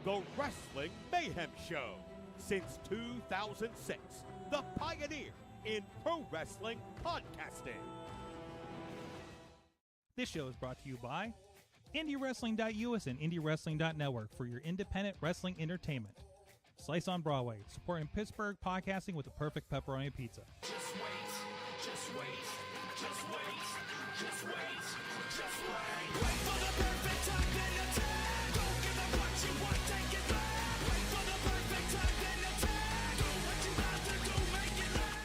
The Wrestling Mayhem Show. Since 2006, the pioneer in pro wrestling podcasting. This show is brought to you by IndyWrestling.us and IndyWrestling.network for your independent wrestling entertainment. Slice on Broadway, supporting Pittsburgh podcasting with the perfect pepperoni pizza. Just wait, just wait, just wait, just wait, just wait. Wait for the perfect time, then attack. Don't give them what you want, take it back. Wait for the perfect time, then attack. Do what you have to do, make it last.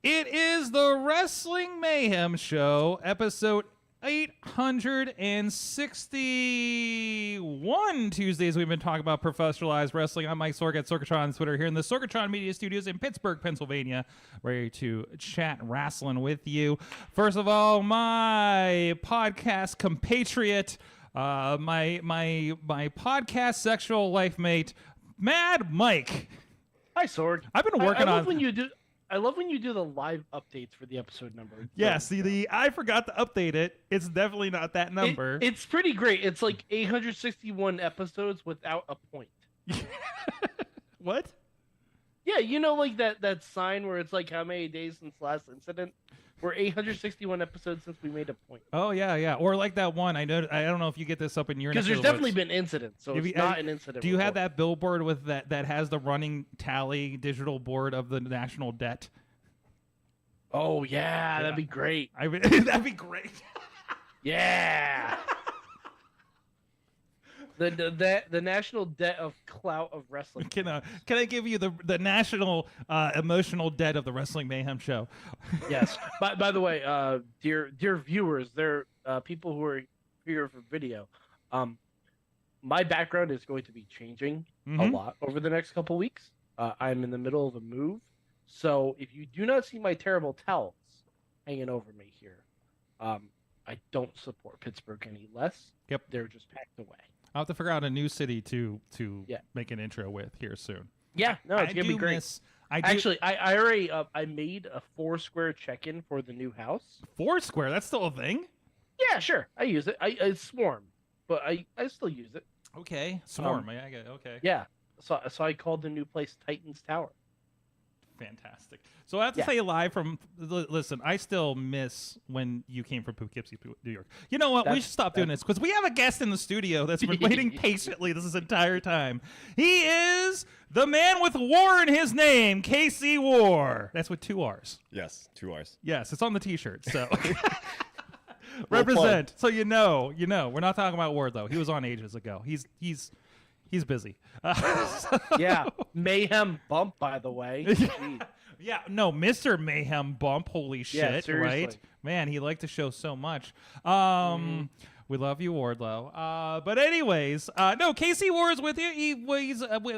It is the Wrestling Mayhem Show, episode 861 Tuesdays. We've been talking about professionalized wrestling. I'm Mike Sorg at Sorgatron on Twitter here in the Sorgatron Media Studios in Pittsburgh, Pennsylvania, ready to chat wrestling with you. First of all, my podcast compatriot, my podcast sexual life mate, Mad Mike. Hi, Sorg. I've been working on. I love when you do the live updates for the episode number. Yeah, see, I forgot to update it. It's definitely not that number. It's pretty great. It's like 861 episodes without a point. What? Yeah, you know, like that sign where it's like how many days since last incident? We're 861 episodes since we made a point. Oh yeah. Or like that one. I don't know if you get this up in your. Because there's definitely been incidents, so it's not an incident. Do you have that billboard with that has the running tally digital board of the national debt? Oh yeah, that'd be great. That'd be great. Yeah. The national debt of clout of wrestling. Can I give you the national emotional debt of the Wrestling Mayhem Show? Yes. By the way, dear viewers, there people who are here for video. My background is going to be changing a lot over the next couple weeks. I'm in the middle of a move, so if you do not see my terrible towels hanging over me here, I don't support Pittsburgh any less. Yep, they're just packed away. I'll have to figure out a new city to make an intro with here soon. Yeah, no, it's gonna be great. Actually, I already I made a Foursquare check-in for the new house. Foursquare, that's still a thing? Yeah, sure, I use it. I Swarm, but I still use it. Okay, Swarm. I get okay. Yeah, so I called the new place Titan's Tower. Fantastic. So I have to say live from, listen, I still miss when you came from Poughkeepsie, New York. You know what? We should stop doing this because we have a guest in the studio that's been waiting patiently this entire time. He is the man with Warr in his name, KC Warr. That's with 2 R's. Yes, 2 R's. Yes, it's on the T-shirt, so. Represent. So you know. We're not talking about Warr, though. He was on ages ago. He's busy. Yeah, Mayhem bump, by the way. Yeah, no, Mr. Mayhem Bump. Holy shit, seriously. right? Man, he liked the show so much. We love you, Wardlow. But anyways, no, Casey Warr is with you.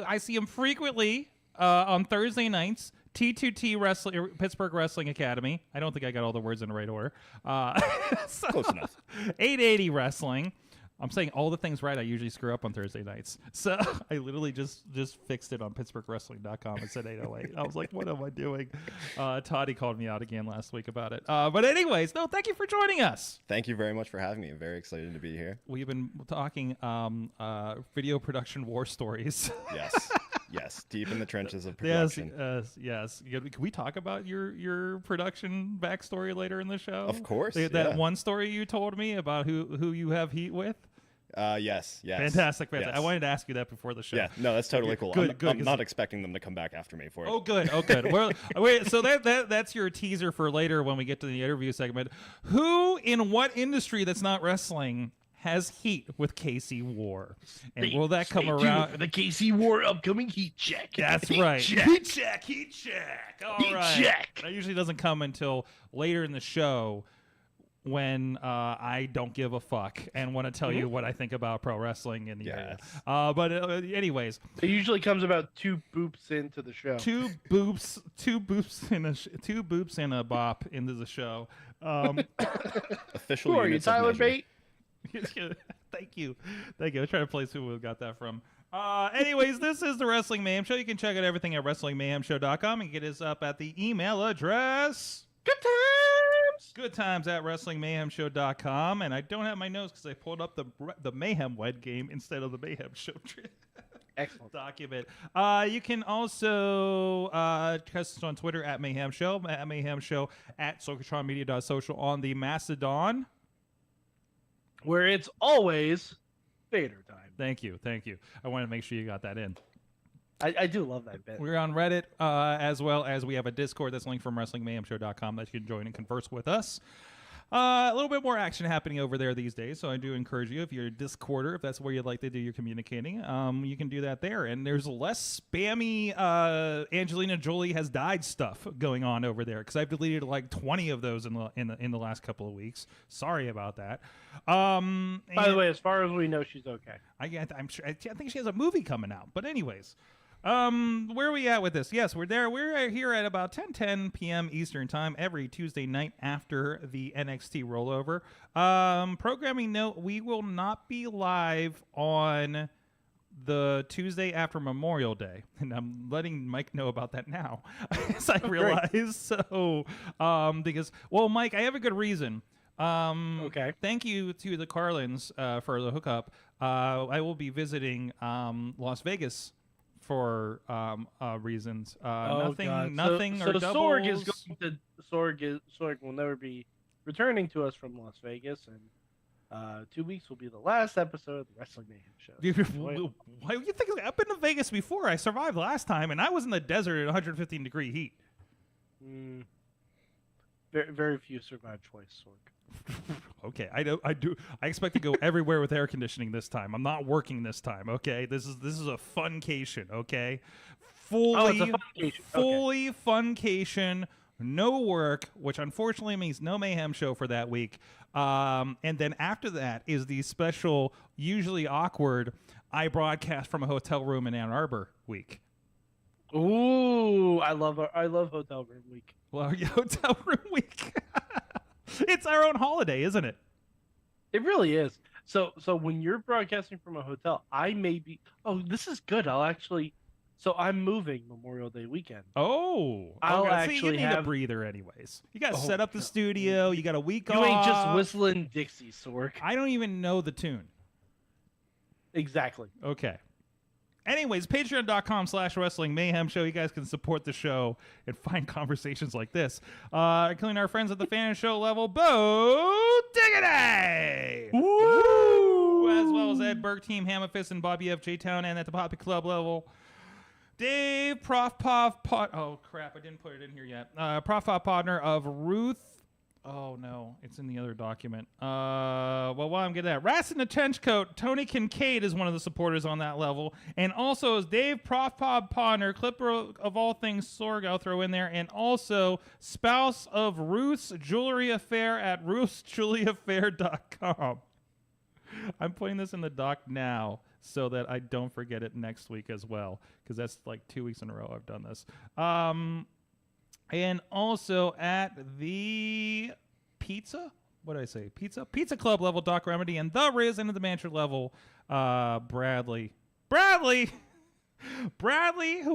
I see him frequently on Thursday nights. T2T Wrestling, Pittsburgh Wrestling Academy. I don't think I got all the words in the right order. Close enough. 880 Wrestling. I'm saying all the things right I usually screw up on Thursday nights. So I literally just fixed it on PittsburghWrestling.com and said 808. I was like, what am I doing? Toddy called me out again last week about it. But anyways, no, thank you for joining us. Thank you very much for having me. I'm very excited to be here. We've been talking video production war stories. Yes. Yes. Deep in the trenches of production. Yes. Can we talk about your production backstory later in the show? Of course. That one story you told me about who you have heat with? Yes. Fantastic. Yes. I wanted to ask you that before the show. Yeah, no, that's totally cool. Good, I'm not expecting them to come back after me for it. Oh, good. Well, wait, so that's your teaser for later when we get to the interview segment. Who in what industry that's not wrestling has heat with Casey Warr? And will that come around? For the Casey Warr upcoming heat check. That's Heat right. check. Heat check. All Heat right. check. That usually doesn't come until later in the show when I don't give a fuck and want to tell you what I think about pro wrestling in the area. But anyways, It usually comes about 2 boops into the show. two boops and a bop into the show. Official Who are you, units of Tyler measure. Bate? Thank you. I was trying to place who we got that from. Anyways, this is the Wrestling Mayhem Show. You can check out everything at WrestlingMayhemShow.com and get us up at the email address. Good times at WrestlingMayhemShow.com. And I don't have my notes because I pulled up the Mayhem Wed game instead of the Mayhem Show Excellent. document. You can also catch us on Twitter at Mayhem Show, at Mayhem Show, at SorgatronMedia.social on the Mastodon. Where it's always Vader time. Thank you. I wanted to make sure you got that in. I do love that bit. We're on Reddit, as well as we have a Discord that's linked from WrestlingMayhemShow.com that you can join and converse with us. A little bit more action happening over there these days, so I do encourage you, if you're a Discorder, if that's where you'd like to do your communicating, you can do that there. And there's less spammy Angelina Jolie has died stuff going on over there, because I've deleted like 20 of those in the last couple of weeks. Sorry about that. By the way, as far as we know, she's okay. I'm sure. I think she has a movie coming out. But anyways, where are we at with this? Yes, we're there. We're here at about 10 p.m. Eastern time every Tuesday night after the NXT rollover. Programming note: we will not be live on the Tuesday after Memorial Day, and I'm letting Mike know about that now, as I realize. So, because Mike, I have a good reason. Okay. Thank you to the Carlins for the hookup. I will be visiting Las Vegas for reasons. Nothing or doubles. Sorg is going to Sorg will never be returning to us from Las Vegas, and 2 weeks will be the last episode of the Wrestling Mayhem Show. Why do you think? I've been to Vegas before. I survived last time, and I was in the desert at 115 degree heat. Very, very few survive twice, Sorg. Okay, I expect to go everywhere with air conditioning this time. I'm not working this time. Okay, this is a funcation. Okay, fully funcation, no work, which unfortunately means no Mayhem Show for that week. And then after that is the special, usually awkward, I broadcast from a hotel room in Ann Arbor week. Ooh, I love hotel room week. Well, hotel room week. It's our own holiday, isn't it? It really is. So when you're broadcasting from a hotel, I may be. Oh, this is good. So I'm moving Memorial Day weekend. Oh, I'll okay. actually So you need have a breather, anyways. You got to set up the studio. You got a week off. You ain't just whistling Dixie, Sorg. I don't even know the tune. Exactly. Okay. Anyways, patreon.com/Wrestling Mayhem Show. You guys can support the show and find conversations like this. Including our friends at the fan show level, Bo Diggity! Woo! As well as Ed Burke, Team Hammerfist, and Bobby F. J-Town, and at the Poppy Club level, Dave Prof Pov Pod. Oh, crap, I didn't put it in here yet. Prof Pov Podner of Ruth Oh, no. It's in the other document. Well, while I'm getting that, Rats in the Trench Coat, Tony Kincaid is one of the supporters on that level. And also is Dave Profpod Ponder, clipper of all things Sorg, I'll throw in there. And also spouse of Ruth's Jewelry Affair at ruthsjewelryaffair.com. I'm putting this in the doc now so that I don't forget it next week as well, because that's like 2 weeks in a row I've done this. And also at the Pizza Club level, Doc Remedy, and the Riz and the Mantra level, Bradley, who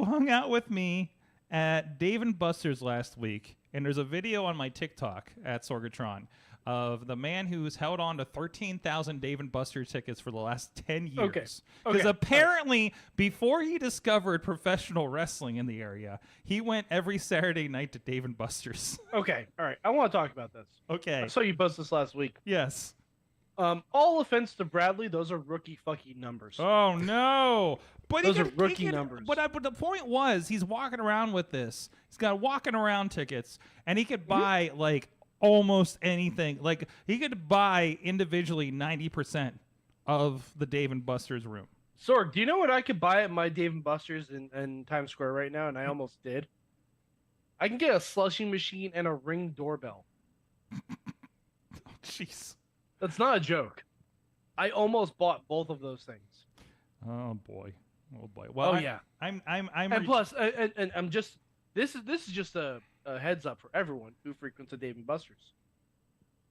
hung out with me at Dave & Buster's last week. And there's a video on my TikTok at Sorgatron of the man who's held on to 13,000 Dave & Buster's tickets for the last 10 years. Because apparently, before he discovered professional wrestling in the area, he went every Saturday night to Dave & Buster's. Okay, all right. I want to talk about this. Okay. I saw you post this last week. Yes. All offense to Bradley, those are rookie fucking numbers. Oh, no. But Those are rookie numbers. But the point was, he's walking around with this. He's got walking around tickets, and he could buy, like, almost anything. Like, he could buy individually 90% of the Dave & Buster's room. Sorg, do you know what I could buy at my Dave & Buster's in Times Square right now, and I almost did? I can get a slushing machine and a Ring doorbell. Jeez. That's not a joke. I almost bought both of those things. Oh boy. Well, yeah. I'm And plus, and I'm just this is just a heads up for everyone who frequents a Dave & Buster's.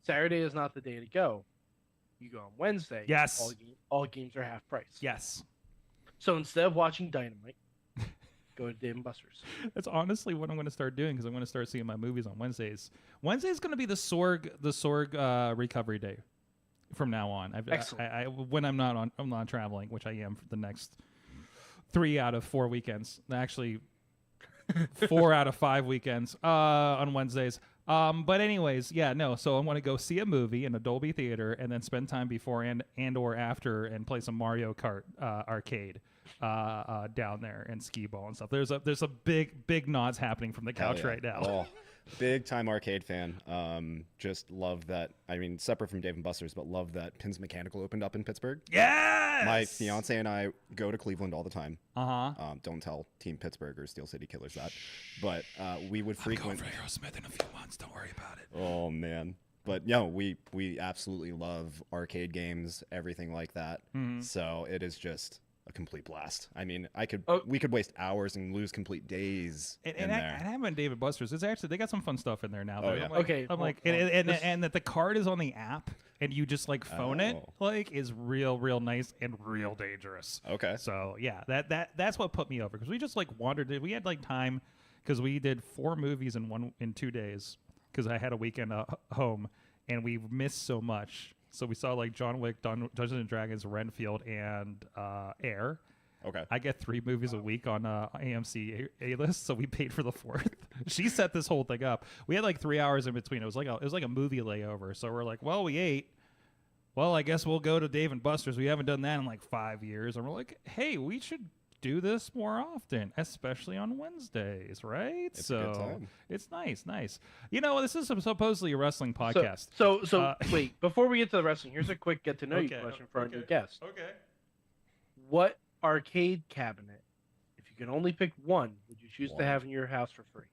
Saturday is not the day to go. You go on Wednesday. Yes. All games are half price. Yes. So instead of watching Dynamite, go to Dave & Buster's. That's honestly what I'm going to start doing, because I'm going to start seeing my movies on Wednesdays. Wednesday's going to be the Sorg recovery day from now on. Excellent. When I'm not traveling, which I am for the next 3 out of 4 weekends. Actually, 4 out of 5 weekends on Wednesdays. But anyways, yeah, no. So I want to go see a movie in a Dolby theater and then spend time before and or after and play some Mario Kart arcade down there and skee ball and stuff. There's a big nods happening from the couch right now. Oh, big time arcade fan. Just love that. I mean, separate from Dave & Buster's, but love that Pins Mechanical opened up in Pittsburgh. Yes! My fiance and I go to Cleveland all the time. Uh-huh. Don't tell Team Pittsburgh or Steel City Killers that. But we would frequent. I'm going for Aerosmith in a few months. Don't worry about it. Oh man. But no, we absolutely love arcade games, everything like that. Mm-hmm. So it is just a complete blast. I mean, we could waste hours and lose complete days in there. And I haven't Dave & Buster's. It's actually, they got some fun stuff in there now. Oh, yeah. And that the card is on the app and you just like phone it, like, is real nice and real dangerous. Okay. So yeah, that's what put me over, because we just like wandered. We had like time, because we did 4 movies in 2 days, because I had a weekend home, and we missed so much. So we saw like John Wick, Dungeons and Dragons, Renfield, and Air. Okay. I get 3 movies a week on AMC A-list, so we paid for the 4th. She set this whole thing up. We had like 3 hours in between. It was like a movie layover. So we're like, well, we ate. Well, I guess we'll go to Dave & Buster's. We haven't done that in like 5 years. And we're like, hey, we should do this more often, especially on Wednesdays, right? It's a good time. It's nice. You know, this is supposedly a wrestling podcast. So wait, before we get to the wrestling, here's a quick get to know you question for our new guest. Okay. What arcade cabinet, if you could only pick one, would you choose to have in your house for free?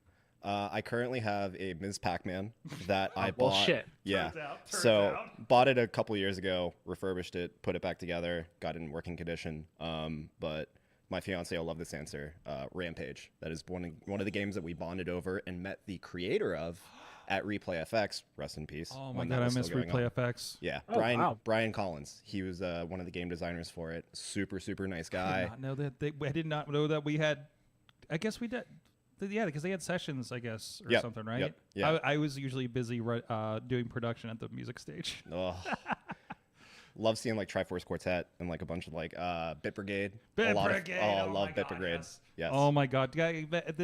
I currently have a Ms. Pac-Man that I well, bought. shit. Yeah. Turns So out. bought it a couple years ago, refurbished it, put it back together, got it in working condition. But my fiance will love this answer. Rampage. That is one of the games that we bonded over and met the creator of at Replay FX. Rest in peace. Oh my God, I miss Replay FX. Yeah, Oh, Brian Collins. He was one of the game designers for it. Super nice guy. I did not know that. I did not know that we had. I guess we did. Yeah, because they had sessions, I guess, or something, right? Yep, yeah. I was usually busy doing production at the music stage. Oh. Love seeing like Triforce Quartet and like a bunch of like Bit Brigade. Brigade. I love Bit Brigade. Yes. Oh my God, it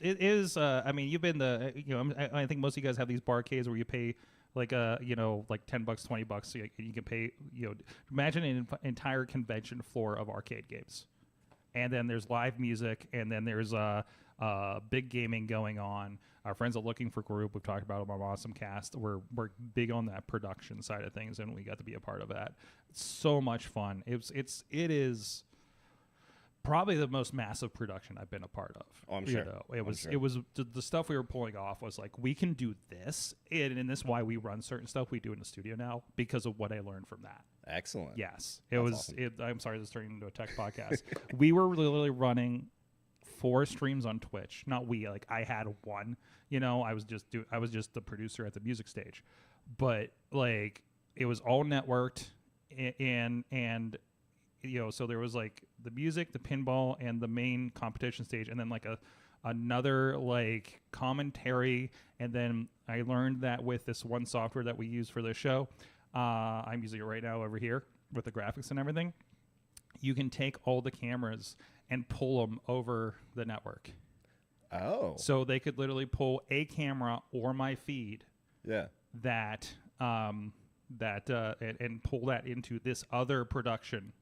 is. I mean, you've been I think most of you guys have these barcades where you pay like like $10, $20. So you can pay. Imagine an entire convention floor of arcade games, and then there's live music, and then there's big gaming going on. Our friends at Looking for Group, we've talked about them on Awesome Cast. We're big on that production side of things, and we got to be a part of that. It's so much fun. It is probably the most massive production I've been a part of. Oh, I'm sure. It was the stuff we were pulling off was like, we can do this, and this is why we run certain stuff we do in the studio now, because of what I learned from that. Excellent. Yes, That's awesome. I'm sorry, this is turning into a tech podcast. We were literally running 4 streams on Twitch. Not we, like I had one. I was just the producer at the music stage, but like it was all networked, and so there was like the music, the pinball, and the main competition stage, and then like another like commentary. And then I learned that with this one software that we use for the show, I'm using it right now over here with the graphics and everything. You can take all the cameras and pull them over the network. Oh. So they could literally pull a camera or my feed. Yeah. And pull that into this other production,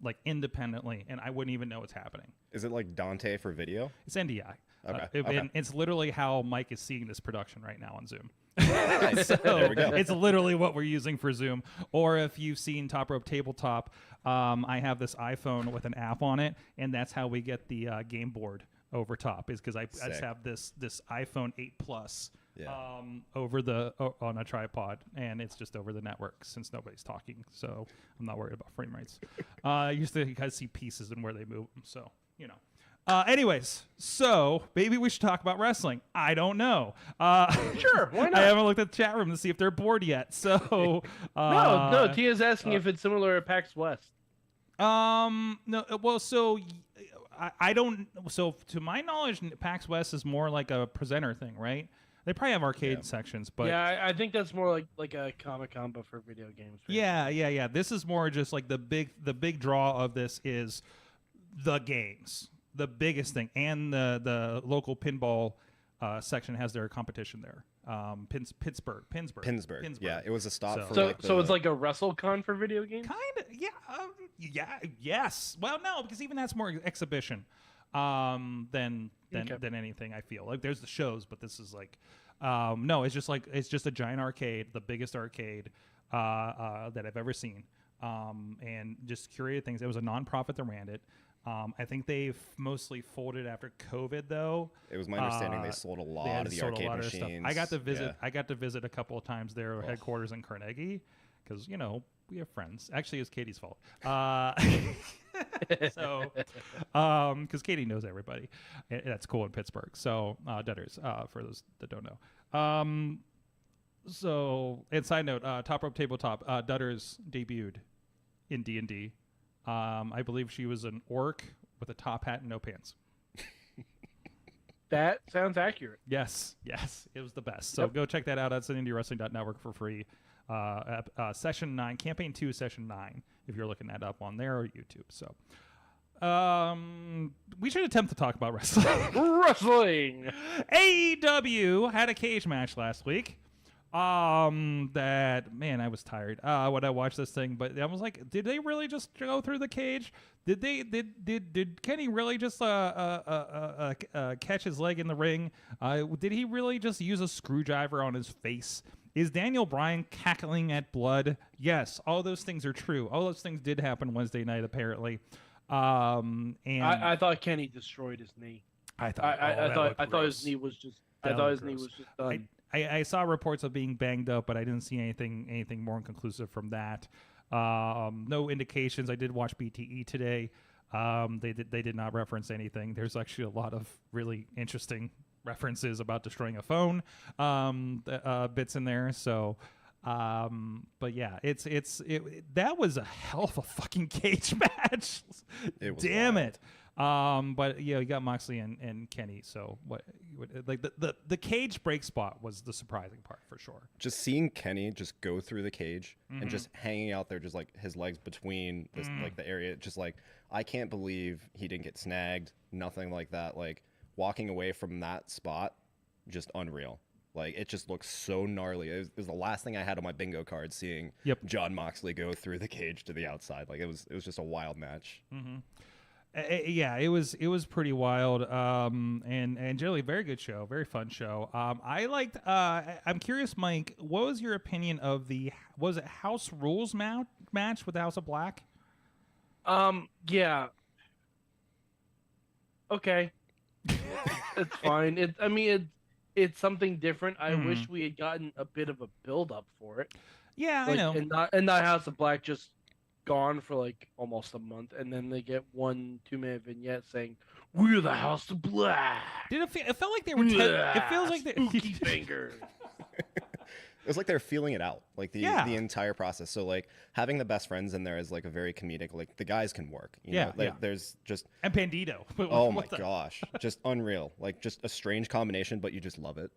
like independently, and I wouldn't even know what's happening. Is it like Dante for video? It's NDI. Okay. And it's literally how Mike is seeing this production right now on Zoom. Nice. So There we go. it's literally what we're using for Zoom. Or if you've seen Top Rope Tabletop, I have this iPhone with an app on it, and that's how we get the game board over top, is because I just have this iPhone 8 Plus on a tripod, and it's just over the network since nobody's talking, so I'm not worried about frame rates. I used to kind of see pieces and where they move them, so anyways, so maybe we should talk about wrestling. I don't know. Sure, why not? I haven't looked at the chat room to see if they're bored yet. So no. Tia's asking if it's similar to PAX West. No. Well, so I don't. So to my knowledge, PAX West is more like a presenter thing, right? They probably have arcade sections, but yeah, I think that's more like a Comic-Con but for video games. Right? Yeah. This is more just like the big draw of this is the games. The biggest thing, and the local pinball section has their competition there. Pittsburgh. Yeah, it was a stop for. So it's like a WrestleCon for video games. Kind of, yes. Well, no, because even that's more exhibition than anything. I feel like there's the shows, but this is like no, it's just a giant arcade, the biggest arcade that I've ever seen, and just curated things. It was a nonprofit that ran it. I think they've mostly folded after COVID, though. It was my understanding they sold a lot of the arcade machines. I got to visit. I got to visit a couple of times their headquarters in Carnegie, because we have friends. Actually, it's Katie's fault. So, because Katie knows everybody, that's cool in Pittsburgh. So, Dutters, for those that don't know. So, and side note, Top Rope Tabletop, Dutters debuted in D&D. I believe she was an orc with a top hat and no pants. That sounds accurate. Yes, it was the best. So go check that out. That's an IndyWrestling.network for free. Session 9, Campaign 2, Session 9, if you're looking that up on there or YouTube. So we should attempt to talk about wrestling. AEW had a cage match last week. That man, I was tired when I watched this thing, but I was like, did they really just go through the cage? Did Kenny really just catch his leg in the ring? Did he really just use a screwdriver on his face? Is Daniel Bryan cackling at blood? Yes, all those things are true. All those things did happen Wednesday night, apparently. And I thought Kenny destroyed his knee. I thought his knee was just done. I saw reports of being banged up, but I didn't see anything more conclusive from that. No indications. I did watch BTE today. They did not reference anything. There's actually a lot of really interesting references about destroying a phone bits in there. So, but yeah, that was a hell of a fucking cage match. It was Damn wild. it. But you got Moxley and Kenny. So what like the cage break spot was the surprising part for sure. Just seeing Kenny just go through the cage and just hanging out there, just like his legs between this, like the area, just like, I can't believe he didn't get snagged. Nothing like that. Like walking away from that spot, just unreal. Like it just looks so gnarly. It was the last thing I had on my bingo card, seeing John Moxley go through the cage to the outside. Like it was just a wild match. Yeah, it was pretty wild, and generally very good show, very fun show. I liked. I'm curious, Mike, what was your opinion of was it House Rules match with the House of Black? Yeah. Okay. It's fine. It's something different. I wish we had gotten a bit of a build up for it. Yeah, I know. And not House of Black just gone for like almost a month, and then they get 1 2-minute vignette saying, "We're the House of Black." It felt like they were. It feels like they spooky fingers. It was like they're feeling it out, like the entire process. So like having the best friends in there is like a very comedic. Like the guys can work. You know? There's just and Bandito. Oh my gosh, just unreal. Like just a strange combination, but you just love it.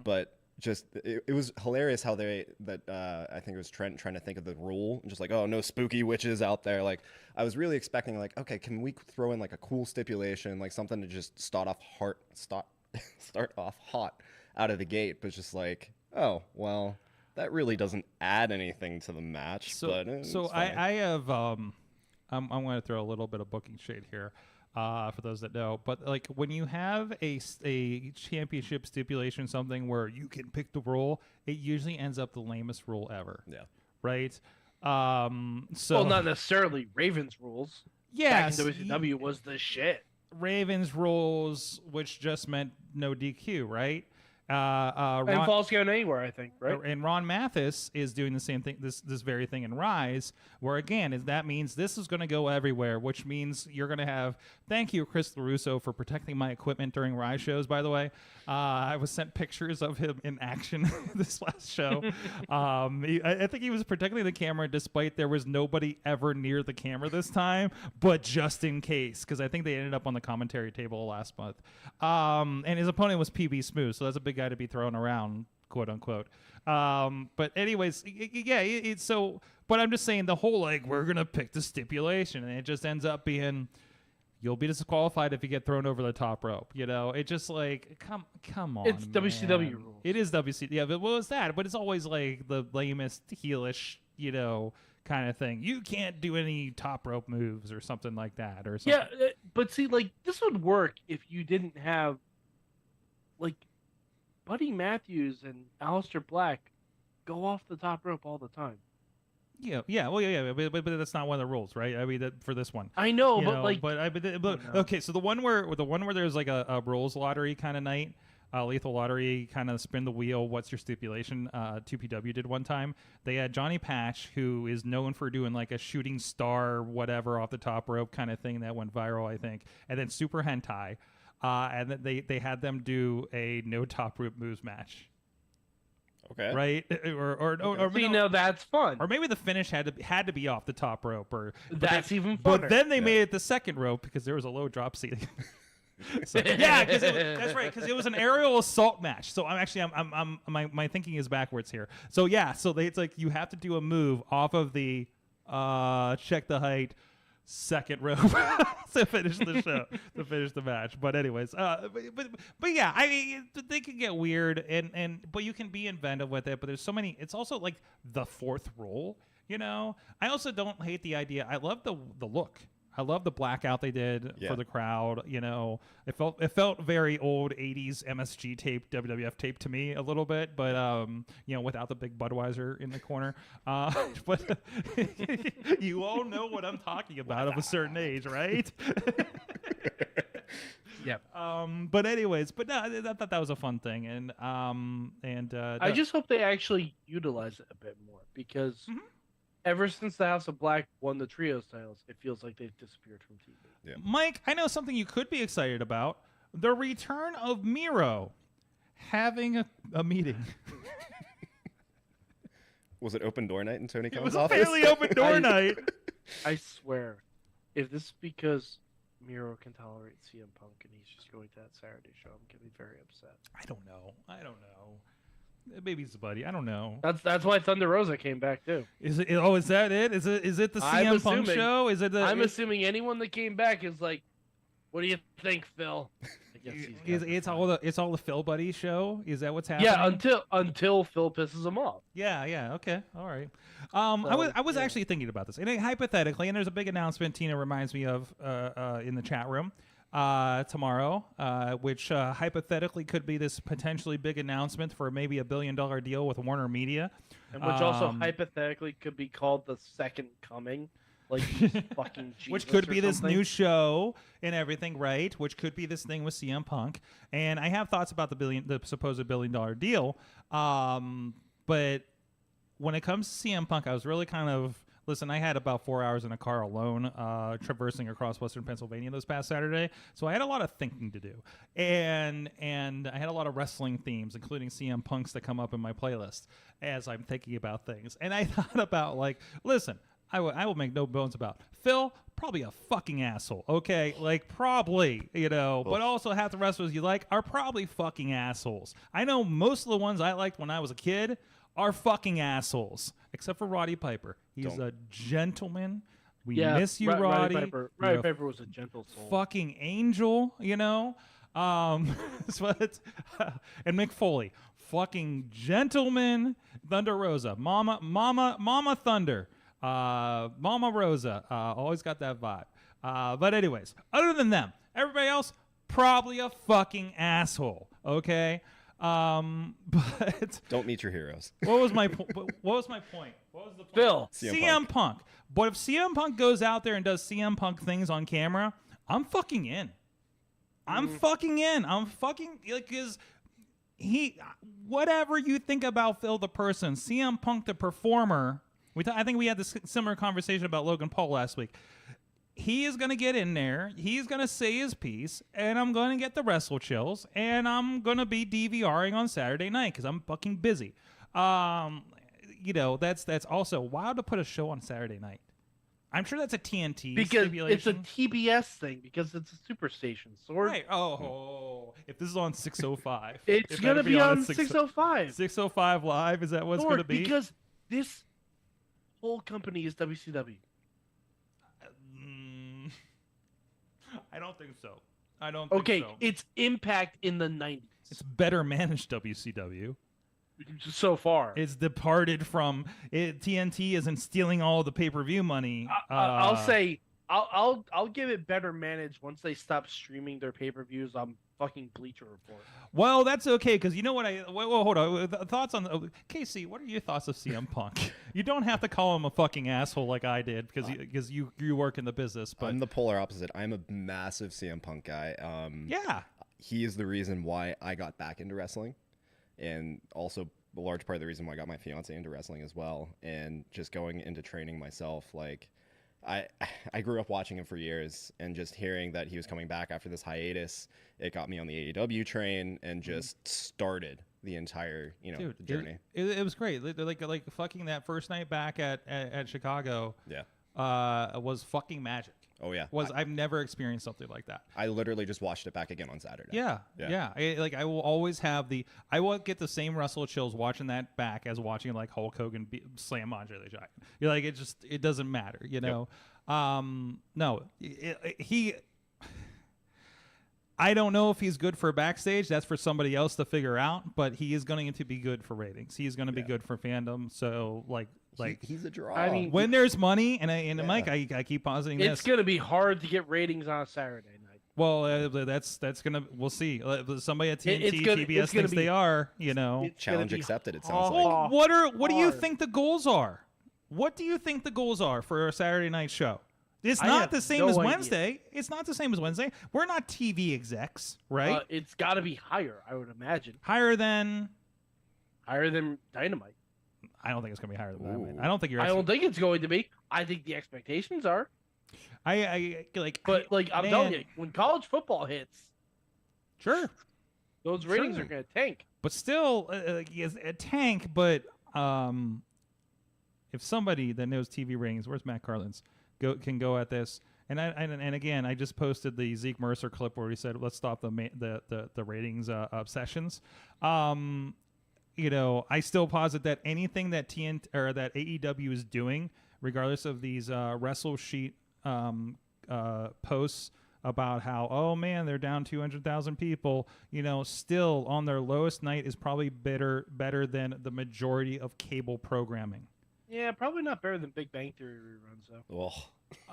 But just it was hilarious how I think it was Trent trying to think of the rule and just like, oh, no spooky witches out there. Like I was really expecting like, okay, can we throw in like a cool stipulation, like something to just start off hot out of the gate, but just like, oh well, that really doesn't add anything to the match. I have I'm going to throw a little bit of booking shade here. For those that know, but like when you have a championship stipulation, something where you can pick the rule, it usually ends up the lamest rule ever. Yeah. Right. Well, not necessarily Ravens rules. Yes. Back in WCW was the shit. Ravens rules, which just meant no DQ, right? And Falls Count Anywhere, I think, right? And Ron Mathis is doing the same thing, this very thing in Rise, where again, that means this is going to go everywhere, which means you're going to have. Thank you, Chris LaRusso, for protecting my equipment during Rise shows. By the way, I was sent pictures of him in action this last show. I think he was protecting the camera, despite there was nobody ever near the camera this time, but just in case, because I think they ended up on the commentary table last month. And his opponent was PB Smooth, so that's a big guy to be thrown around, quote unquote. But anyways, yeah, it's so. But I'm just saying the whole like we're gonna pick the stipulation, and it just ends up being you'll be disqualified if you get thrown over the top rope. You know, it just like come on. It's man. WCW rules. It is WCW. Yeah, but what was that? But it's always like the lamest heelish, kind of thing. You can't do any top rope moves or something like that, or something. Yeah, but see, like this would work if you didn't have like Buddy Matthews and Aleister Black go off the top rope all the time. Yeah, but that's not one of the rules, right? I mean, for this one, I know, okay. So the one where there's like a rules lottery kind of night, lethal lottery kind of spin the wheel. What's your stipulation? 2PW did one time. They had Johnny Patch, who is known for doing like a shooting star whatever off the top rope kind of thing that went viral, I think, and then Super Hentai, and then they had them do a no top rope moves match. Okay. Right, or that's fun. Or maybe the finish had to be off the top rope, that's even funner. But then they made it the second rope because there was a low drop ceiling. So, yeah, that's right, because it was an aerial assault match. So my thinking is backwards here. So yeah, it's like you have to do a move off of the check the height second rope to finish the show, to finish the match. But anyways, but yeah, I mean, they can get weird, but you can be inventive with it. But there's so many. It's also like the fourth rule. I also don't hate the idea. I love the look. I love the blackout they did for the crowd. It felt very old 80s MSG tape, WWF tape to me a little bit, but without the big Budweiser in the corner. But you all know what I'm talking about of a certain age, right? Yep. But anyways, no, I thought that was a fun thing, and I just hope they actually utilize it a bit more because. Mm-hmm. Ever since the House of Black won the Trios titles, it feels like they've disappeared from TV. Yeah. Mike, I know something you could be excited about. The return of Miro having a meeting. Was it open door night in Tony Khan's office? office? It was a fairly open door night. I swear, if this is because Miro can tolerate CM Punk and he's just going to that Saturday show, I'm going to be very upset. I don't know. Maybe he's a buddy. I don't know. That's why Thunder Rosa came back too. Is it? Oh, is that it? Is it the CM Punk show? Is it? I'm assuming anyone that came back is like, "What do you think, Phil?" against these guys. It's all the Phil Buddy show. Is that what's happening? Yeah, until Phil pisses him off. Yeah. Okay. All right. I was actually thinking about this, and hypothetically, and there's a big announcement Tina reminds me of in the chat room tomorrow, which hypothetically could be this potentially big announcement for maybe $1 billion deal with Warner Media, and which also hypothetically could be called the Second Coming. Like he's fucking Jesus which could or be this something. new show and everything, right? Which could be this thing with CM Punk. And I have thoughts about the supposed $1 billion deal. But when it comes to CM Punk, I was really kind of listen. I had about 4 hours in a car alone, traversing across Western Pennsylvania this past Saturday, so I had a lot of thinking to do, and I had a lot of wrestling themes, including CM Punk's, that come up in my playlist as I'm thinking about things. And I thought about listen. I will make no bones about Phil, probably a fucking asshole, okay? Probably, but also half the wrestlers you like are probably fucking assholes. I know most of the ones I liked when I was a kid are fucking assholes, except for Roddy Piper. He's a gentleman. We miss you, Roddy. Roddy Piper was a gentle soul. Fucking angel, and Mick Foley, fucking gentleman. Thunder Rosa, Mama Thunder. Mama Rosa, always got that vibe. But anyways, other than them, everybody else probably a fucking asshole. Okay. But Don't meet your heroes. What was my point? What was my point? What was the point? Phil. CM Punk. But if CM Punk goes out there and does CM Punk things on camera, I'm fucking in. I'm fucking because whatever you think about Phil the person, CM Punk the performer. I think we had this similar conversation about Logan Paul last week. He is going to get in there. He's going to say his piece, and I'm going to get the wrestle chills, and I'm going to be DVRing on Saturday night because I'm fucking busy. That's also wild to put a show on Saturday night. I'm sure that's a TNT because stipulation. it's a TBS thing because it's a superstation. Sword. Right. Oh, if this is on 605, it's going to be on 605. 605 Live. Is that what's going to be? Because this whole company is WCW. I don't think so. Okay, it's Impact in the 90s. It's better managed WCW. So far. It's departed from it. TNT isn't stealing all the pay-per-view money. I'll say I'll give it better managed once they stop streaming their pay-per-views on fucking Bleacher Report. Well, that's okay because you know what hold on. Thoughts on Casey? What are your thoughts of CM Punk? You don't have to call him a fucking asshole like I did because you work in the business. But I'm the polar opposite. I'm a massive CM Punk guy. Yeah, he is the reason why I got back into wrestling, and also a large part of the reason why I got my fiance into wrestling as well. And just going into training myself, I grew up watching him for years, and just hearing that he was coming back after this hiatus, it got me on the AEW train and just started the entire Dude, the journey. It was great. Like fucking that first night back at Chicago. Yeah. Was fucking magic. Oh yeah. I've never experienced something like that. I literally just watched it back again on Saturday. Yeah. I will always have I will get the same wrestle chills watching that back as watching Hulk Hogan slam Andre the Giant. You're like, it doesn't matter, know. No, I don't know if he's good for backstage. That's for somebody else to figure out. But he is going to be good for ratings. He's going to be good for fandom. So he's a draw. I mean, when there's money, and Mike, I keep positing this. It's going to be hard to get ratings on a Saturday night. Well, that's gonna. We'll see. Somebody at TNT, TBS thinks they are. Challenge accepted. It sounds well, like. What do you think the goals are? What do you think the goals are for a Saturday night show? It's not the same as Wednesday. It's not the same as Wednesday. We're not TV execs, right? It's got to be higher, I would imagine. Higher than Dynamite. I don't think it's gonna be higher than Dynamite. Ooh. I don't think you're. I don't think it's going to be. I think the expectations are. But I'm telling you, when college football hits, sure, those ratings are going to tank. But still, yes, a tank. But if somebody that knows TV ratings, where's Matt Carlins, can go at this. And again, I just posted the Zeke Mercer clip where he said, "Let's stop the ratings obsessions." I still posit that anything that TNT or that AEW is doing, regardless of these wrestle sheet posts about how, oh man, they're down 200,000 people. You know, still on their lowest night is probably better than the majority of cable programming. Yeah, probably not better than Big Bang Theory reruns though. Well,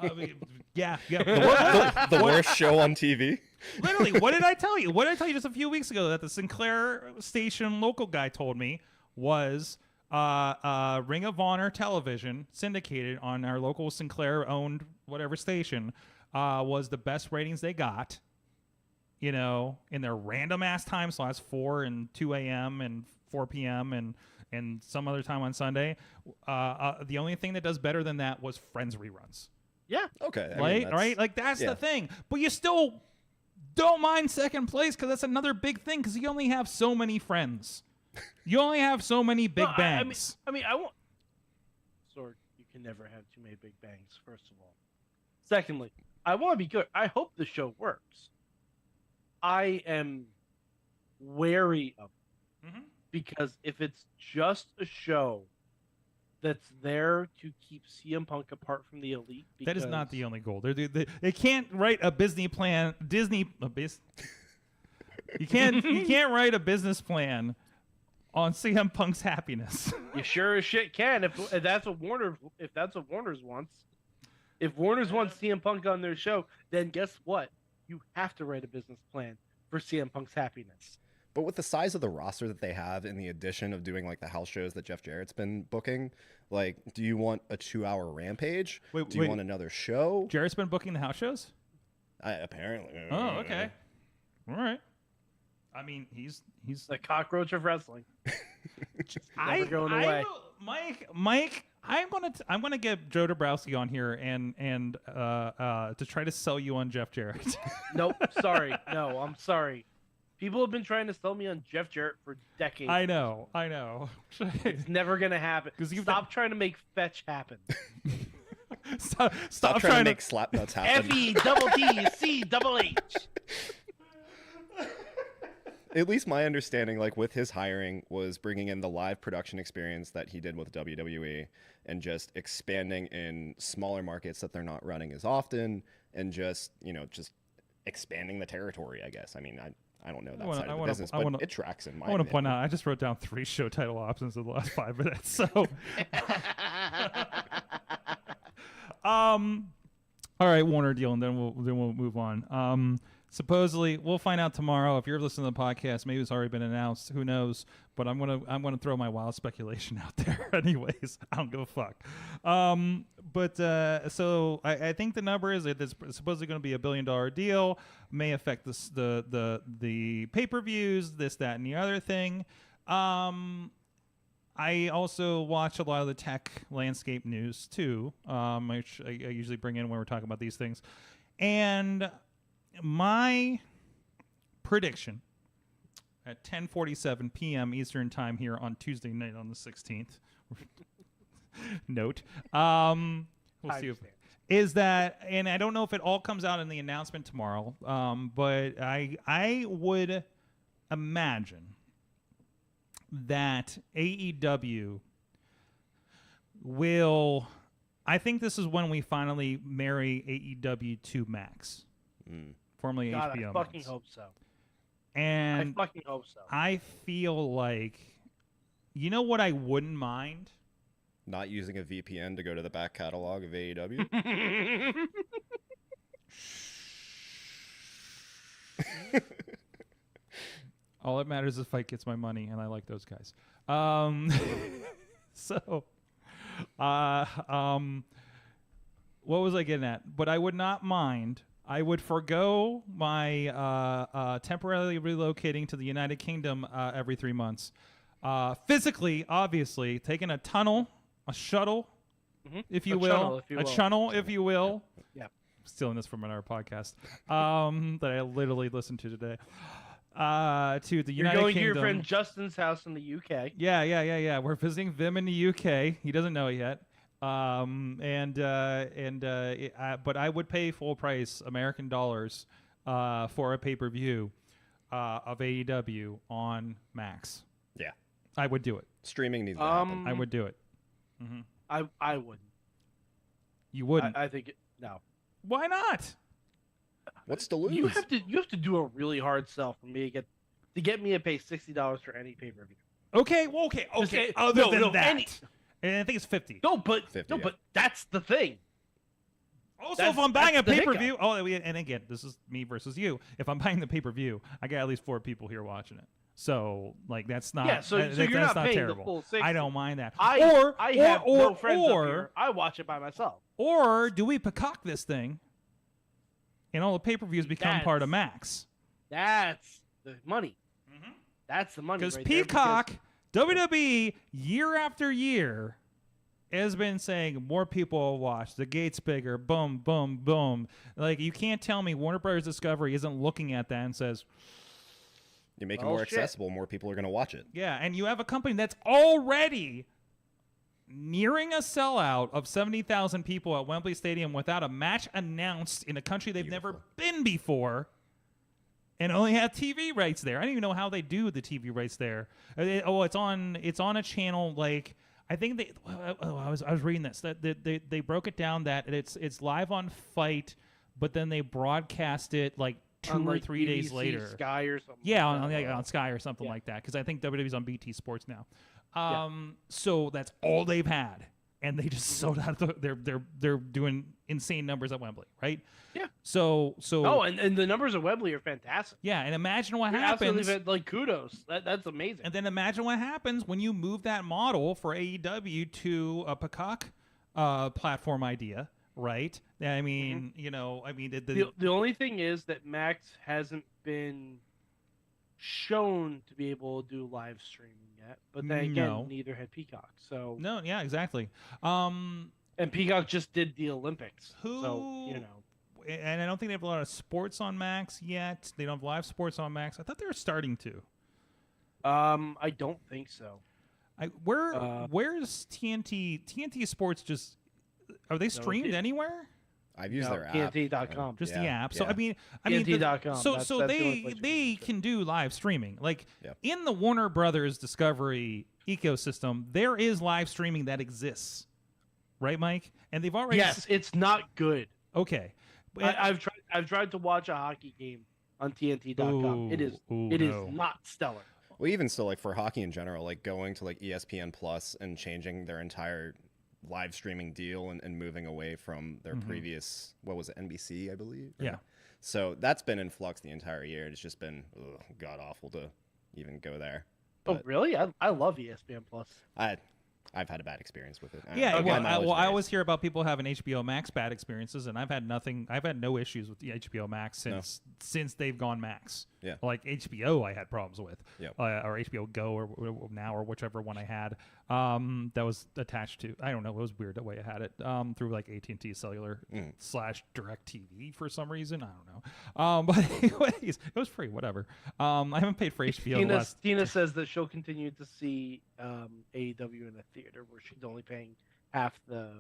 I mean, yeah. the worst show on TV. Literally, what did I tell you? What did I tell you just a few weeks ago that the Sinclair station local guy told me was Ring of Honor television syndicated on our local Sinclair-owned whatever station was the best ratings they got, you know, in their random-ass time slots, 4 and 2 a.m. and 4 p.m. and some other time on Sunday. The only thing that does better than that was Friends reruns. Yeah. Okay. I mean, Right? that's- Right? Like, that's yeah. the thing. But you still don't mind second place because that's another big thing because you only have so many friends. You only have so many Big No, Bangs. I want. Sorg, you can never have too many Big Bangs. First of all. Secondly, I want to be good. I hope the show works. I am wary of it Mhm. because if it's just a show that's there to keep CM Punk apart from the elite, That is not the because- only goal. They can't write a Disney plan. You can't write a business plan on CM Punk's happiness. You sure as shit can if that's what Warner's wants. If Warner's wants CM Punk on their show, then guess what? You have to write a business plan for CM Punk's happiness. But with the size of the roster that they have and the addition of doing like the house shows that Jeff Jarrett's been booking, like, do you want a 2-hour Rampage? Do you want another show? Jarrett's been booking the house shows? Apparently. Oh, okay. All right. I mean, he's The cockroach of wrestling. I, going I away. will- Mike, I'm gonna get Joe Dabrowski on here and to try to sell you on Jeff Jarrett. Nope. Sorry. No, I'm sorry. People have been trying to sell me on Jeff Jarrett for decades. I know. It's never gonna happen. 'Cause you've Stop trying to make fetch happen. Stop trying to make Slapnuts happen. FECCH. At least my understanding, like with his hiring, was bringing in the live production experience that he did with WWE and just expanding in smaller markets that they're not running as often and just expanding the territory, I guess. I mean, I don't know that side of the business, but it tracks in my I want to opinion. point out, I just wrote down 3 show title options in the last 5 minutes. So, all right, Warner deal, and then we'll move on. Supposedly, we'll find out tomorrow. If you're listening to the podcast, maybe it's already been announced. Who knows? But I'm gonna throw my wild speculation out there. Anyways, I don't give a fuck. So I think the number is it's supposedly going to be $1 billion deal. May affect the pay-per-views, this, that, and the other thing. I also watch a lot of the tech landscape news too, which I usually bring in when we're talking about these things. And my prediction at 10:47 p.m. Eastern time here on Tuesday night on the 16th. Note. We'll see. Is that, and I don't know if it all comes out in the announcement tomorrow, but I would imagine that AEW will. I think this is when we finally marry AEW to Max, formerly God, HBO I fucking Max. hope so. And I fucking hope so. I feel like, you know what I wouldn't mind? Not using a VPN to go to the back catalog of E AEW. All that matters is fight gets my money, and I like those guys. So, what was I getting at? But I would not mind. I would forego my temporarily relocating to the United Kingdom every 3 months. Physically, obviously, taking a tunnel, a shuttle, if you will, a channel, if you will. Yeah. Stealing this from another podcast that I literally listened to today. To the You're United going Kingdom. to your friend Justin's house in the UK. Yeah. We're visiting Vim in the UK. He doesn't know it yet. But I would pay full price American dollars for a pay-per-view of AEW on Max. Yeah. I would do it. Streaming needs to happen. I would do it. I wouldn't. You wouldn't. I think no. Why not? What's to lose? You have to do a really hard sell for me to get me to pay $60 for any pay-per-view. Okay. Other than that, any- and I think it's 50. No, but 50, no, yeah. but that's the thing. Also, if I'm buying a that's the pay-per-view, and again, this is me versus you. If I'm buying the pay-per-view, I got at least 4 people here watching it. So, like, that's not. Yeah, so you're that's not not paying terrible. the full 60. I don't mind that. I have no friends up here. I watch it by myself. Or do we peacock this thing, and all the pay-per-views become part of Max? That's the money. That's the money. Because right there, Peacock, WWE, year after year, has been saying more people will watch. The gate's bigger. Boom, boom, boom. Like, you can't tell me Warner Brothers Discovery isn't looking at that and says, You make it more accessible, more people are going to watch it. yeah, and you have a company that's already nearing a sellout of 70,000 people at Wembley Stadium without a match announced in a country they've never been before, and only have TV rights there. I don't even know how they do the TV rights there. It's on a channel like I think they. I was reading this that they broke it down that it's live on Fight, but then they broadcast it like 2 or 3 days BBC, later. Sky or something. Yeah, like that. on Sky or something like that. Because I think WWE's on BT Sports now. Yeah. So that's all they've had, and they just sold out. They're doing insane numbers at Wembley, right? Yeah. So. Oh, and the numbers at Wembley are fantastic. Yeah, and imagine what You're happens. absolutely like kudos. That's amazing. And then imagine what happens when you move that model for AEW to a Peacock platform idea, right? I mean, the only thing is that Max hasn't been shown to be able to do live streaming yet. But then again, neither had Peacock. So no, yeah, exactly. And Peacock just did the Olympics. Who? So, And I don't think they have a lot of sports on Max yet. They don't have live sports on Max. I thought they were starting to. I don't think so. Where's TNT? TNT Sports just are they streamed anywhere? I've used their app. TNT.com. Just the app. So yeah. I mean, TNT.com. So That's so the they only place they can do live streaming. Like Yep. in the Warner Brothers Discovery ecosystem, there is live streaming that exists, right, Mike? And they've already Yes, it's not good. Okay. I've tried to watch a hockey game on TNT.com. It is not stellar. Well, even still, like for hockey in general, like going to like ESPN Plus and changing their entire live streaming deal and moving away from their previous, what was it, NBC, I believe? Yeah. So that's been in flux the entire year. It's just been god awful to even go there. Oh, But really? I love ESPN Plus. I've had a bad experience with it. Yeah, My knowledge I varies. always hear about people having HBO Max bad experiences, and I've had no issues with the HBO Max since they've gone Max. Yeah. Like HBO, I had problems with, Yep. or HBO Go, or now, or whichever one I had. That was attached to. I don't know. It was weird the way I had it through like AT&T Cellular / DirecTV for some reason. I don't know. But anyways, it was free. Whatever. I haven't paid for HBO. Tina says that she'll continue to see AEW in a theater where she's only paying half the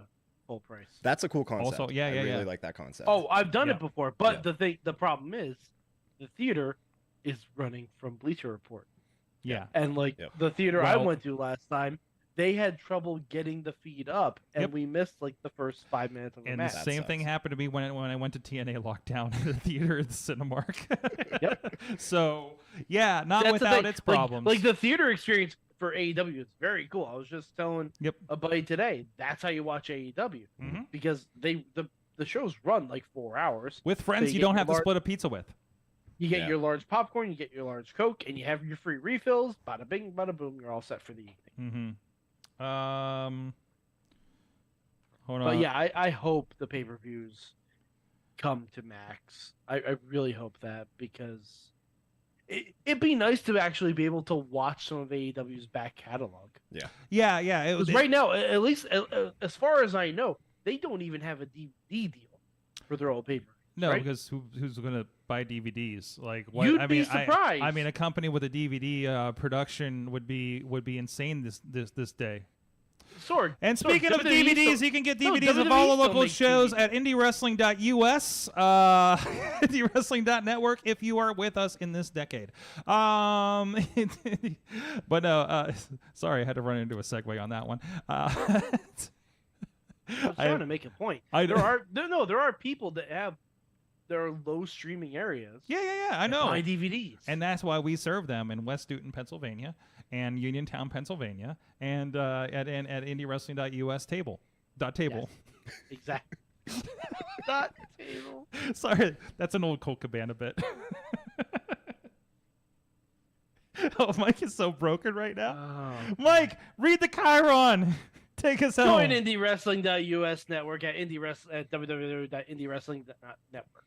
full price. That's a cool concept. Also, yeah, I yeah, really yeah. like that concept. Oh, I've done Yeah. it before, but the problem is the theater is running from Bleacher Report. Yeah. And like Yep. the theater I Well- went to last time, they had trouble getting the feed up, and Yep. we missed like the first 5 minutes of the And match. the same thing sucks. happened to me when I went to TNA lockdown in the theater at the Cinemark. Yep. So yeah, not That's the without thing. its problems. Like the theater experience for AEW is very cool. I was just telling Yep. a buddy today, that's how you watch AEW Mhm. because the shows run like 4 hours. With friends, So you get don't your have to lar- split a pizza with. You get Yeah. your large popcorn, you get your large Coke, and you have your free refills. Bada bing, bada boom. You're all set for the evening. Mm-hmm. Hold on. But yeah, I hope the pay-per-views come to Max. I really hope that because it'd be nice to actually be able to watch some of AEW's back catalog. Yeah. It was Because right now, at least as far as I know, they don't even have a DVD deal for their old paper. no, right? because who's gonna buy DVDs? Like what? You'd I be mean, surprised. I mean, a company with a DVD production would be insane this day. Sorg. And Sorg, speaking of WWE DVDs, still- you can get No, DVDs of WWE all the still local makes shows DVDs. at IndyWrestling.us, IndyWrestling.network, if you are with us in this decade. But no, sorry, I had to run into a segue on that one. I was trying to make a point. I There are people that have there are low streaming areas. Yeah. I know. Buy DVDs. And that's why we serve them in West Newton, Pennsylvania, and Uniontown, Pennsylvania, and at IndyWrestling.us table. Yes, exactly. Not table. Sorry, that's an old Colt Cabana bit. Oh, Mike is so broken right now. Oh, Mike, read the Chiron. Take us home. join IndyWrestling.us network at www.IndyWrestling.network.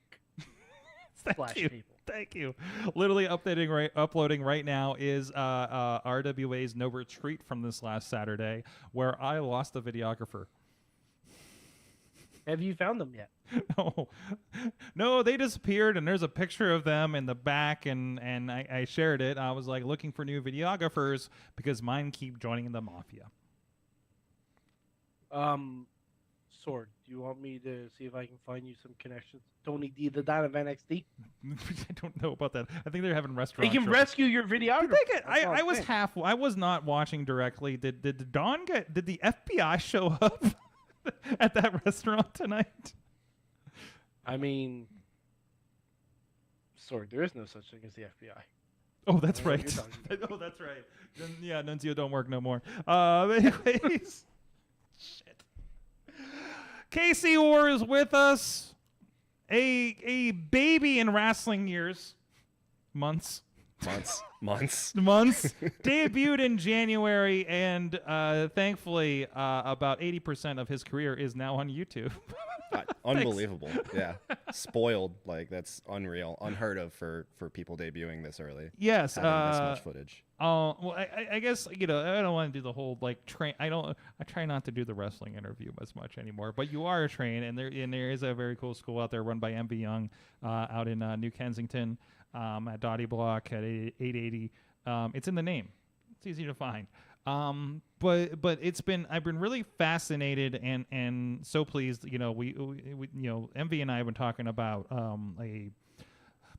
Thank you. People. Thank you. Literally uploading right now is RWA's No Retreat from this last Saturday, where I lost the videographer. Have you found them yet? No, they disappeared, and there's a picture of them in the back, and I shared it. I was like looking for new videographers because mine keep joining the mafia. Sword, do you want me to see if I can find you some connections? Tony D, the Don of NXT? I don't know about that. I think they're having He restaurants. can rescue your videographer. I was not watching directly. Did the FBI show up at that restaurant tonight? I mean, Sword, there is no such thing as the FBI. Oh, that's I know what right. you're talking Oh, that's right. Then, yeah, Nunzio don't work no more. Anyways, shit. Casey Warr is with us. A baby in wrestling years, months. Debuted in January, and thankfully, about 80% of his career is now on YouTube. Unbelievable. Yeah. Spoiled. Like, that's unreal. Unheard of for people debuting this early. Yes. Having this much footage. Well, I guess, I don't want to do the whole like train. I try not to do the wrestling interview as much anymore. But you are a train, and there is a very cool school out there run by MV Young, out in New Kensington, at Dottie Block at 880. It's in the name. It's easy to find. But I've been really fascinated and so pleased. We MV and I have been talking about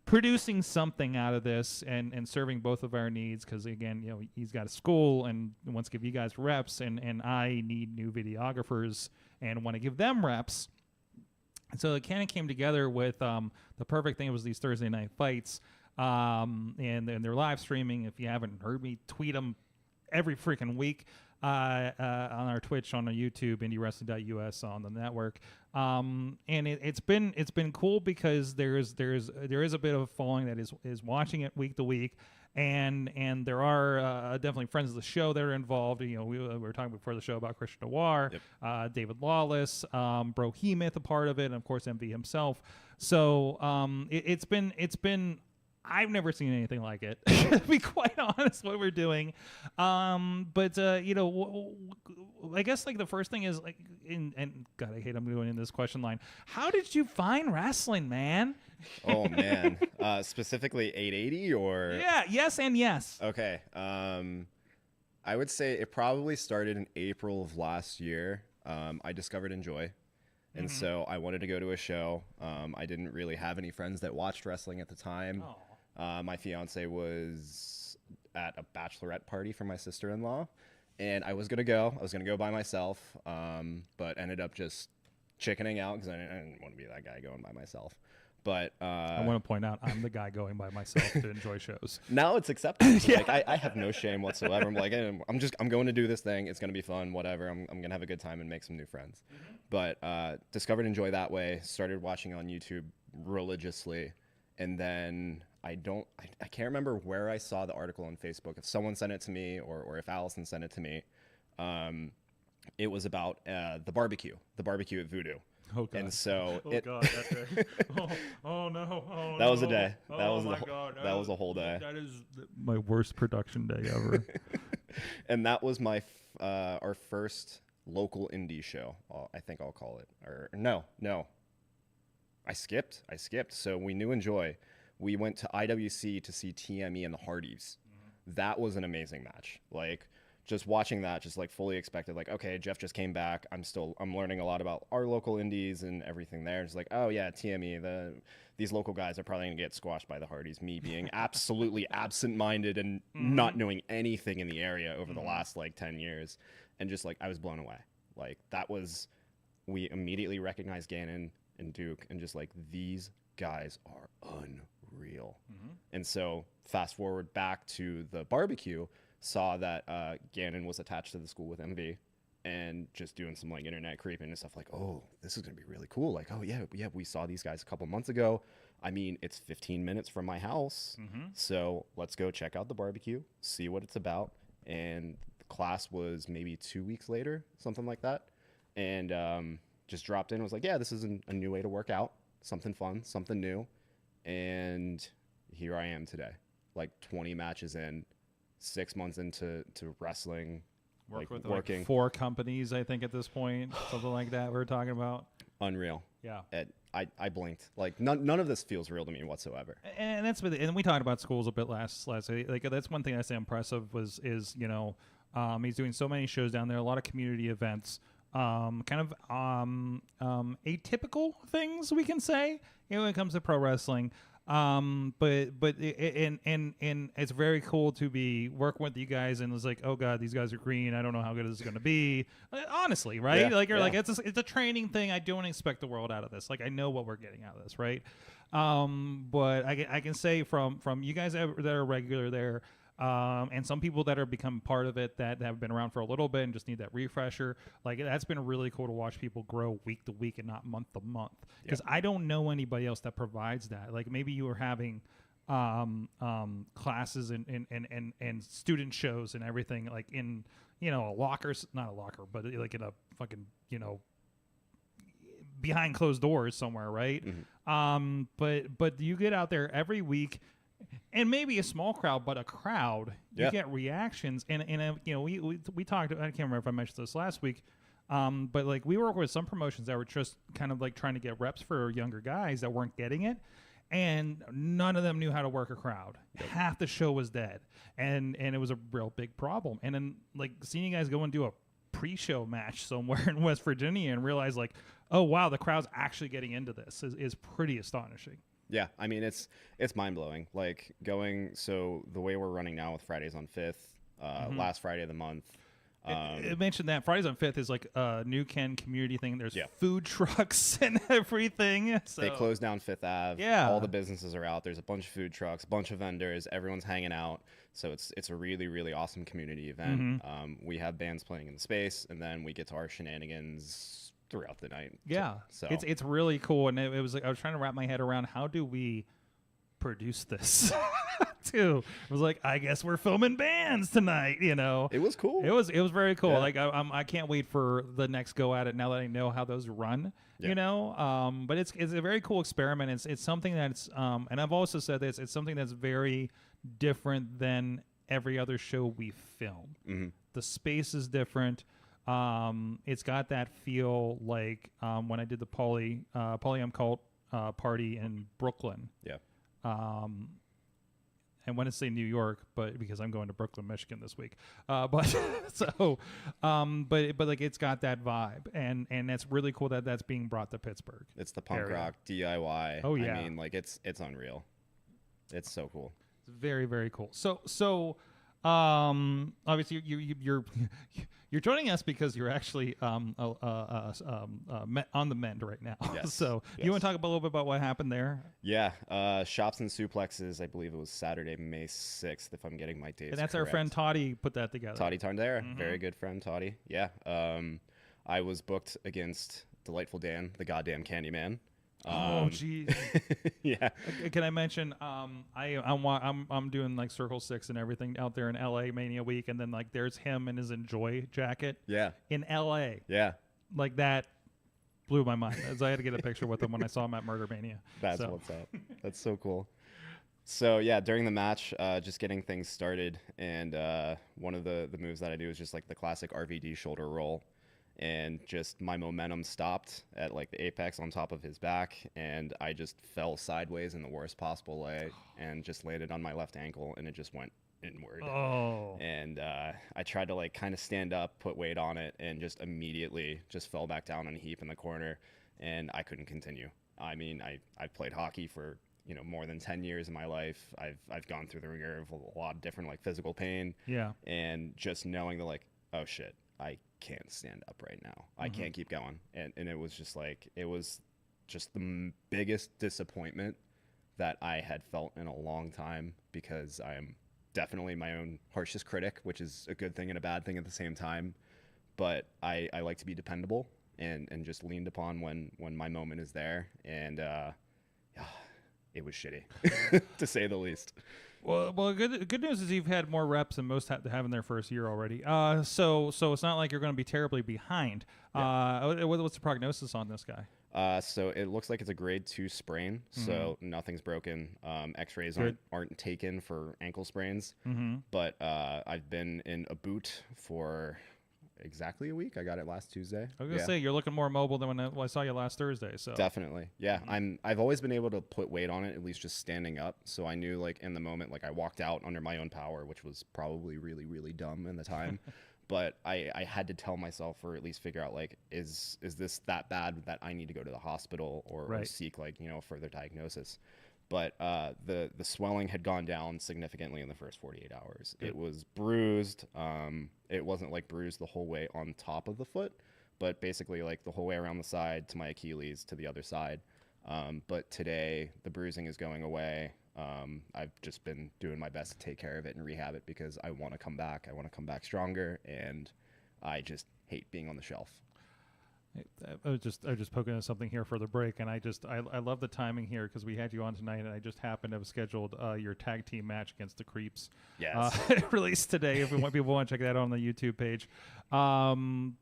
producing something out of this and serving both of our needs, because again, he's got a school and wants to give you guys reps, and I need new videographers and want to give them reps. So it kind of came together with the perfect thing. It was these Thursday night fights, and they're live streaming. If you haven't heard me tweet them every freaking week on our Twitch, on our YouTube, IndyWrestling.us on the network. And it's been cool because there is a bit of a following that is watching it week to week, and there are definitely friends of the show that are involved. We were talking before the show about Christian Warr, David Lawless, Bro Hemoth, a part of it, and of course MV himself. So it's been I've never seen anything like it, to be quite honest, what we're doing. But I guess like the first thing is like, and God, I hate I'm going in this question line. How did you find wrestling, man? Oh man, specifically 880 or? Yeah, yes and yes. Okay. I would say it probably started in April of last year. I discovered Enjoy. And so I wanted to go to a show. I didn't really have any friends that watched wrestling at the time. Oh. My fiance was at a bachelorette party for my sister-in-law, and I was going to go. I was going to go by myself, but ended up just chickening out because I didn't want to be that guy going by myself. But I want to point out I'm the guy going by myself to enjoy shows. Now it's acceptable. Like I have no shame whatsoever. I'm like, I'm going to do this thing. It's going to be fun, whatever. I'm going to have a good time and make some new friends. But discovered Enjoy that way, started watching on YouTube religiously, and then I can't remember where I saw the article on Facebook. If someone sent it to me or if Allison sent it to me, it was about the barbecue at Voodoo. Oh, God. And so God, that's right. oh no. Oh, that was no. a day. That oh was my the, God. that was a whole day. That is my worst production day ever. And that was my our first local indie show. I think I'll call it. Or no. I skipped. So we knew Enjoy. We went to IWC to see TME and the Hardys. That was an amazing match. Like, just watching that, just like fully expected, like, okay, Jeff just came back. I'm learning a lot about our local indies and everything there. It's like, oh yeah, TME, these local guys are probably gonna get squashed by the Hardys. Me being absolutely absent-minded and not knowing anything in the area over the last like 10 years. And just like, I was blown away. Like, we immediately recognized Gannon and Duke and just like, these guys are unreal. And so fast forward back to the barbecue, saw that Gannon was attached to the school with MV, and just doing some like internet creeping and stuff like, oh, this is gonna be really cool. Like, oh yeah, we saw these guys a couple months ago. I mean, it's 15 minutes from my house, so let's go check out the barbecue, see what it's about. And the class was maybe 2 weeks later, something like that, and just dropped in and was like, yeah, this is a new way to work out, something fun, something new. And here I am today, like 20 matches in, 6 months into wrestling, With working. like 4 companies, I think, at this point, something like that. We're talking about. Unreal. Yeah. I blinked. Like none of this feels real to me whatsoever. And that's and we talked about schools a bit last like that's one thing I say impressive is he's doing so many shows down there, a lot of community events, kind of atypical things we can say when it comes to pro wrestling. But it's very cool to be working with you guys, and it's like, oh god, these guys are green. I don't know how good this is going to be. Honestly, right? Yeah, like you're like, it's a training thing. I don't expect the world out of this. Like I know what we're getting out of this, right? But I can say from you guys that are regular there, and some people that are become part of it that have been around for a little bit and just need that refresher. Like that's been really cool to watch people grow week to week and not month to month. Because I don't know anybody else that provides that. Like maybe you were having classes and student shows and everything like in a locker, not a locker, but like in a fucking behind closed doors somewhere, right? But you get out there every week. And maybe a small crowd, but a crowd, you get reactions. And we talked, I can't remember if I mentioned this last week, but like we work with some promotions that were just kind of like trying to get reps for younger guys that weren't getting it. And none of them knew how to work a crowd. Half the show was dead. And it was a real big problem. And then like seeing you guys go and do a pre-show match somewhere in West Virginia and realize like, oh wow, the crowd's actually getting into this is pretty astonishing. Yeah, I mean it's mind-blowing. Like so the way we're running now with Fridays on 5th, last Friday of the month. It mentioned that Fridays on 5th is like a New Ken community thing. There's food trucks and everything. So. They closed down 5th Ave. Yeah. All the businesses are out. There's a bunch of food trucks, bunch of vendors. Everyone's hanging out. So it's a really, really awesome community event. We have bands playing in the space, and then we get to our shenanigans throughout the night. Yeah, so it's really cool, and it was like I was trying to wrap my head around how do we produce this too. It was like, I guess we're filming bands tonight. It was cool. It was very cool. Yeah. Like I can't wait for the next go at it now that I know how those run. But it's a very cool experiment. It's something that's and I've also said this. It's something that's very different than every other show we film. The space is different. It's got that feel like when I did the Poly Cult party in Brooklyn. Yeah. I want to say New York, but because I'm going to Brooklyn, Michigan this week. But like it's got that vibe, and that's really cool that that's being brought to Pittsburgh. It's the punk rock DIY. Oh yeah. I mean, like it's unreal. It's so cool. It's very, very cool. So obviously you're joining us because you're actually on the mend right now. Yes. So you want to talk a little bit about what happened there? Yeah. Shops and Suplexes. I believe it was Saturday, May 6th, if I'm getting my dates. And that's correct. Our friend Toddy put that together. Toddy Tondera, very good friend Toddy. Yeah. I was booked against Delightful Dan, the goddamn Candyman. Oh geez. Yeah. Can I mention I'm doing like Circle 6 and everything out there in LA Mania week, and then like there's him in his Enjoy jacket. Yeah. In LA. Yeah. Like that blew my mind. As I had to get a picture with him when I saw him at Murder Mania. That's what's up. That's so cool. So yeah, during the match, just getting things started, and one of the moves that I do is just like the classic RVD shoulder roll. And just my momentum stopped at like the apex on top of his back, and I just fell sideways in the worst possible way and just landed on my left ankle, and it just went inward. Oh. And I tried to like kind of stand up, put weight on it, and just immediately just fell back down on a heap in the corner, and I couldn't continue. I mean, I played hockey for more than 10 years in my life. I've gone through the ringer of a lot of different like physical pain. Yeah. And just knowing that like, oh shit, I can't stand up right now. I can't keep going. And it was just like, it was just the biggest disappointment that I had felt in a long time, because I am definitely my own harshest critic, which is a good thing and a bad thing at the same time. But I like to be dependable and just leaned upon when my moment is there. And it was shitty, to say the least. Well, good news is you've had more reps than most have in their first year already. So it's not like you're going to be terribly behind. Yeah. What's the prognosis on this guy? So it looks like it's a grade 2 sprain, so nothing's broken. X-rays aren't taken for ankle sprains, but I've been in a boot for exactly a week. I got it last Tuesday. I was gonna say you're looking more mobile than when I saw you last Thursday. So definitely, yeah. I've always been able to put weight on it, at least just standing up. So I knew, like, in the moment, like, I walked out under my own power, which was probably really, really dumb in the time. But I had to tell myself, or at least figure out, like, is this that bad that I need to go to the hospital or seek, like, further diagnosis. But the swelling had gone down significantly in the first 48 hours. Good. It was bruised. It wasn't like bruised the whole way on top of the foot, but basically like the whole way around the side to my Achilles to the other side. But today the bruising is going away. I've just been doing my best to take care of it and rehab it, because I want to come back. I want to come back stronger, and I just hate being on the shelf. I was just poking at something here for the break, and I love the timing here, because we had you on tonight, and I just happened to have scheduled your tag team match against the Creeps. Yes, released today. If people want to check that out on the YouTube page. No.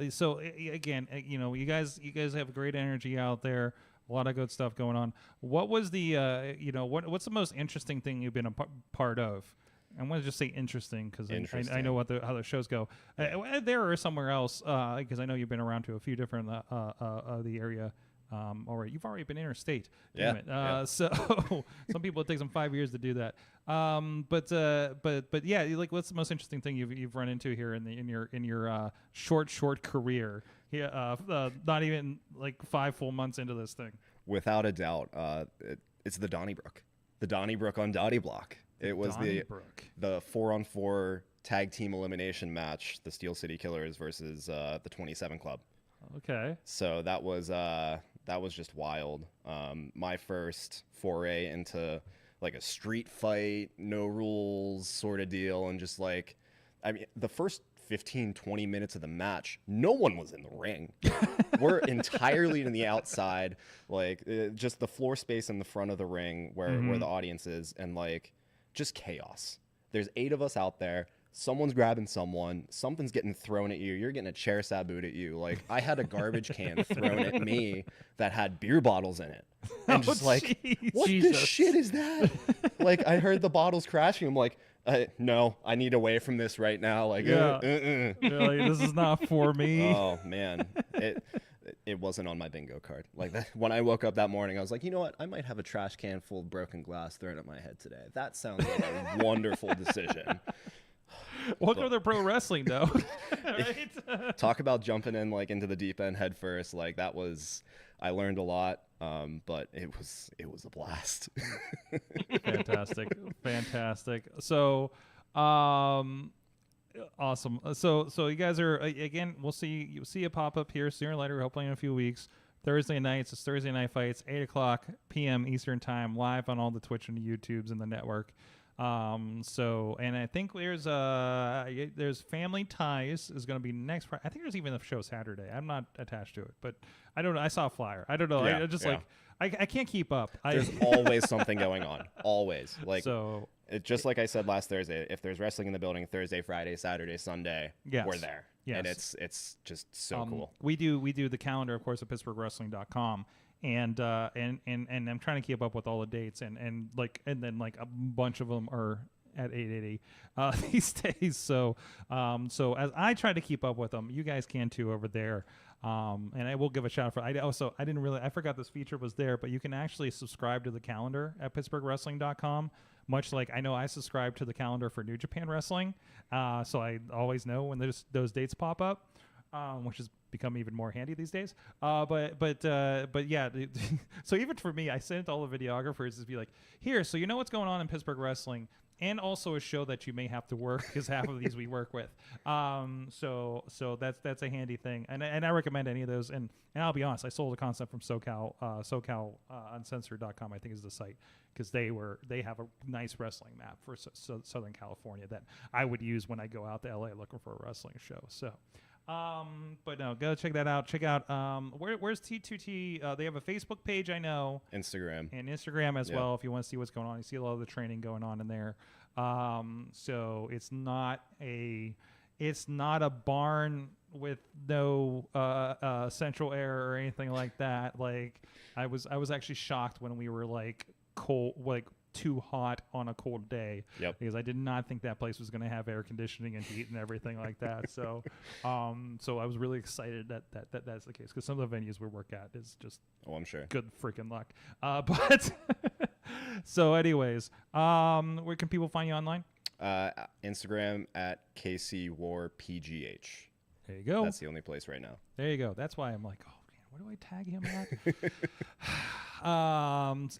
So again, you guys have great energy out there. A lot of good stuff going on. What was the what's the most interesting thing you've been a part of? I'm going to just say interesting, because I know how the shows go. There or somewhere else, because I know you've been around to a few different the area. Already, you've already been interstate. Yeah. So some people it takes them 5 years to do that. But yeah, like, what's the most interesting thing you've run into here in your short career? Yeah, not even like 5 full months into this thing. Without a doubt, it's the Donnybrook on Dottie Block. It was the 4-on-4 tag team elimination match, the Steel City Killers versus the 27 Club. Okay. So that was just wild. My first foray into like a street fight, no rules sort of deal, and just like, I mean, the first 15-20 minutes of the match, no one was in the ring. We're entirely in the outside, like just the floor space in the front of the ring where the audience is, and like just chaos. There's 8 of us out there. Someone's grabbing someone. Something's getting thrown at you. You're getting a chair saboot at you. Like, I had a garbage can thrown at me that had beer bottles in it. And just like, what the shit is that? Like, I heard the bottles crashing. I'm like, no, I need away from this right now. Like, Like, this is not for me. Oh, man. It wasn't on my bingo card. Like, that, when I woke up that morning, I was like, you know what? I might have a trash can full of broken glass thrown at my head today. That sounds like a wonderful decision. Welcome to pro wrestling, though. Right? Talk about jumping in like into the deep end head first. Like, that was, I learned a lot, but it was a blast. Fantastic. So, awesome. So you guys are again. You'll see a pop up here sooner or later, hopefully in a few weeks. Thursday nights. It's Thursday night fights, 8:00 p.m. Eastern time, live on all the Twitch and YouTubes and the network. And I think there's Family Ties is going to be next Friday. I think there's even a show Saturday. I'm not attached to it, but I don't know. I saw a flyer. I don't know. Yeah, I just like I can't keep up. There's always something going on. Always. Like, so. It's just like I said last Thursday. If there's wrestling in the building Thursday, Friday, Saturday, Sunday, we're there. Yes. And it's just so cool. We do the calendar, of course, at PittsburghWrestling.com. And I'm trying to keep up with all the dates and then a bunch of them are at 880 these days. So as I try to keep up with them, you guys can too over there. And I will give a shout out for I forgot this feature was there, but you can actually subscribe to the calendar at PittsburghWrestling.com. Much like I know I subscribe to the calendar for New Japan Wrestling, so I always know when those dates pop up, which has become even more handy these days. But yeah, so even for me, I sent it to all the videographers to be like, here, so you know what's going on in Pittsburgh wrestling, and also a show that you may have to work because half of these we work with. So that's a handy thing, and I recommend any of those. And I'll be honest, I sold a concept from SoCal Uncensored.com, I think is the site, because they have a nice wrestling map for Southern California that I would use when I go out to LA looking for a wrestling show. So. But no, go check that out. Check out where's T2T? They have a Facebook page, I know. Instagram. And Instagram as well, if you want to see what's going on. You see a lot of the training going on in there. So it's not a barn with no central air or anything like that. Like I was actually shocked when we were like cold, like too hot on a cold day. Yep. Because I did not think that place was going to have air conditioning and heat and everything like that. So so I was really excited that's the case, because some of the venues we work at is just I'm sure good freaking luck. But so anyways, where can people find you online? Instagram at KCWarrPGH. There you go. That's the only place right now. There you go. That's why I'm like, oh man, where do I tag him at?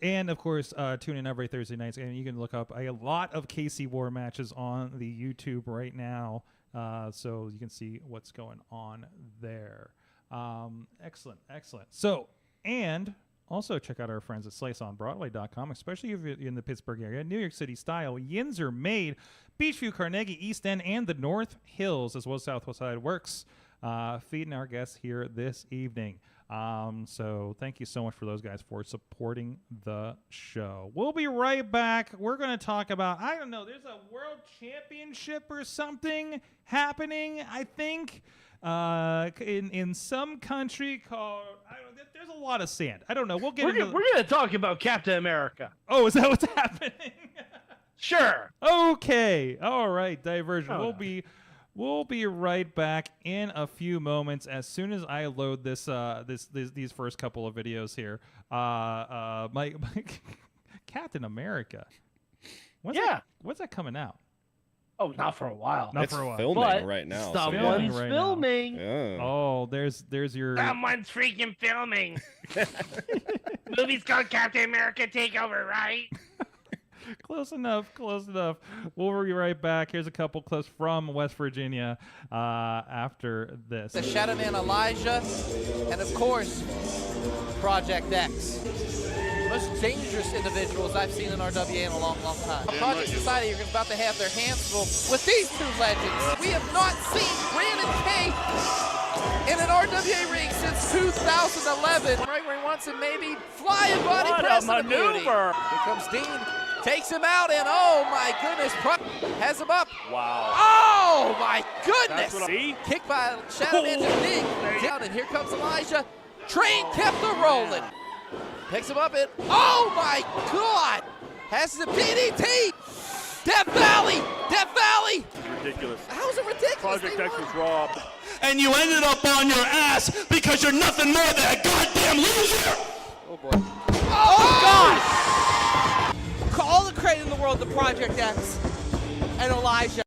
And of course, tune in every Thursday nights, and you can look up a lot of KC Warr matches on the YouTube right now, so you can see what's going on there. Excellent. So, and also check out our friends at SliceOnBroadway.com, especially if you're in the Pittsburgh area. New York City style yins are made. Beachview, Carnegie, East End, and the North Hills, as well as Southwest Side Works, feeding our guests here this evening. So thank you so much for those guys for supporting the show. We'll be right back. We're going to talk about, I don't know, there's a world championship or something happening, I think, in some country called, I don't know, there's a lot of sand. I don't know. We're going to talk about Captain America. Oh, is that what's happening? Sure. Okay. All right. Diversion. Oh, We'll be right back in a few moments as soon as I load these first couple of videos here. My Captain America. When's that coming out? Oh, not for a while. It's filming right now. Someone's filming. Yeah. Oh, there's your. Someone's freaking filming. Movie's called Captain America Takeover, right? Close enough. We'll be right back. Here's a couple clips from West Virginia after this. The Shadow Man Elijah, and of course, Project X. Most dangerous individuals I've seen in RWA in a long, long time. Project Society are about to have their hands full with these two legends. We have not seen Brandon K in an RWA ring since 2011. Right where he wants him, maybe flying body press and beauty. Here comes Dean. Takes him out, and oh my goodness, has him up. Wow. Oh my goodness. See? Kick by Shadow Man to dig. Down, and here comes Elijah. Train kept her rolling. Picks him up, and oh my God. Has the DDT. Death Valley. Ridiculous. How is it ridiculous? Project X was robbed. And you ended up on your ass because you're nothing more than a goddamn loser! Oh boy. Oh God! All the credit in the world to Project X and Elijah.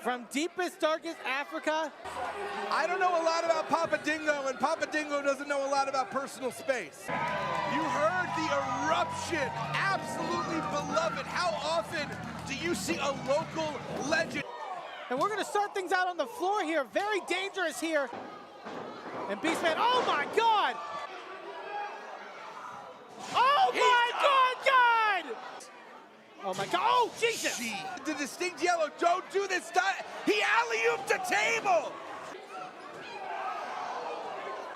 From deepest, darkest Africa. I don't know a lot about Papa Dingo, and Papa Dingo doesn't know a lot about personal space. You heard the eruption. Absolutely beloved. How often do you see a local legend? And we're going to start things out on the floor here. Very dangerous here. And Beastman, oh my God! Oh my God! Oh my God, oh Jesus! The distinct yellow, don't do this. He alley-ooped the table!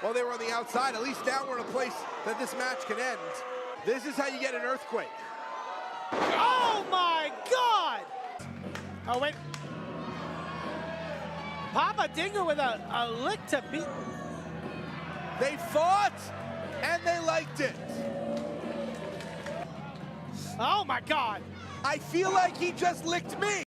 Well, they were on the outside. At least now we're in a place that this match can end. This is how you get an earthquake. Oh my God! Oh wait. Papa Dingo with a lick to beat. They fought. and they liked it. Oh my God. I feel like he just licked me.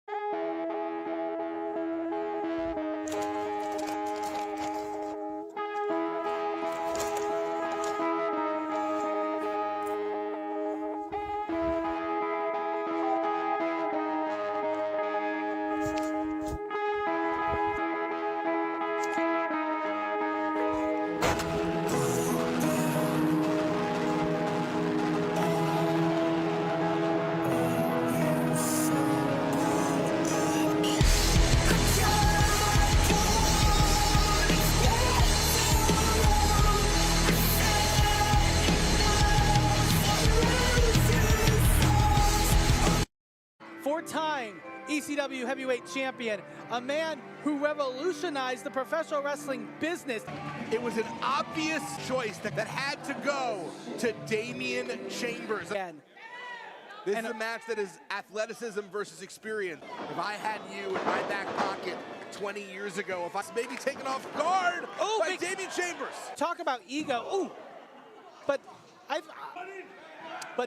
Four-time ECW heavyweight champion, a man who revolutionized the professional wrestling business. It was an obvious choice that had to go to Damian Chambers. Again. This is a match that is athleticism versus experience. If I had you in my back pocket 20 years ago, if I was maybe taken off guard by Damian Chambers. Talk about ego. Ooh. But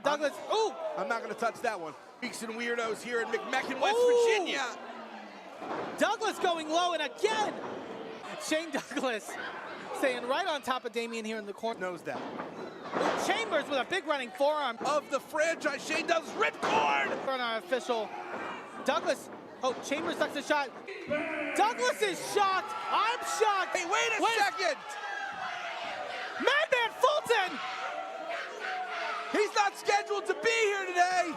Douglas, ooh. I'm not going to touch that one. Freaks and weirdos here in McMecken, West Virginia. Douglas going low, and again, Shane Douglas staying right on top of Damian here in the corner. Knows that. Chambers with a big running forearm. Of the franchise, Shane Douglas ripcord. On our official. Douglas, Chambers ducks a shot. Douglas is shocked. I'm shocked. Hey, wait a second. Madman Fulton. He's not scheduled to be here today.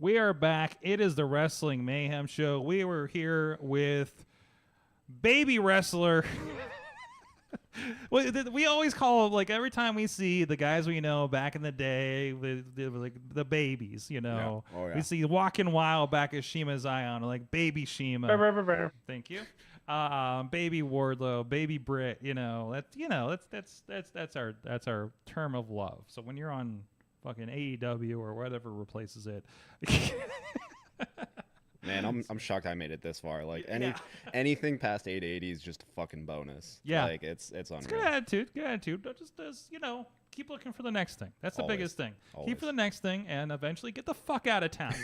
We are back. It is the Wrestling Mayhem Show. We were here with baby wrestler. We always call them, like, every time we see the guys we know back in the day, like the babies, you know. Yeah. Oh, yeah. We see Walking Wild back as Shima Zion, like baby Shima. Thank you. Baby Wardlow, baby Britt, that's our term of love. So when you're on fucking AEW or whatever replaces it. Man, I'm shocked I made it this far. Like anything past 880 is just a fucking bonus. Yeah, like it's unreal. It's good attitude. Good attitude. Just keep looking for the next thing. That's the biggest thing. Always. Keep for the next thing, and eventually get the fuck out of town.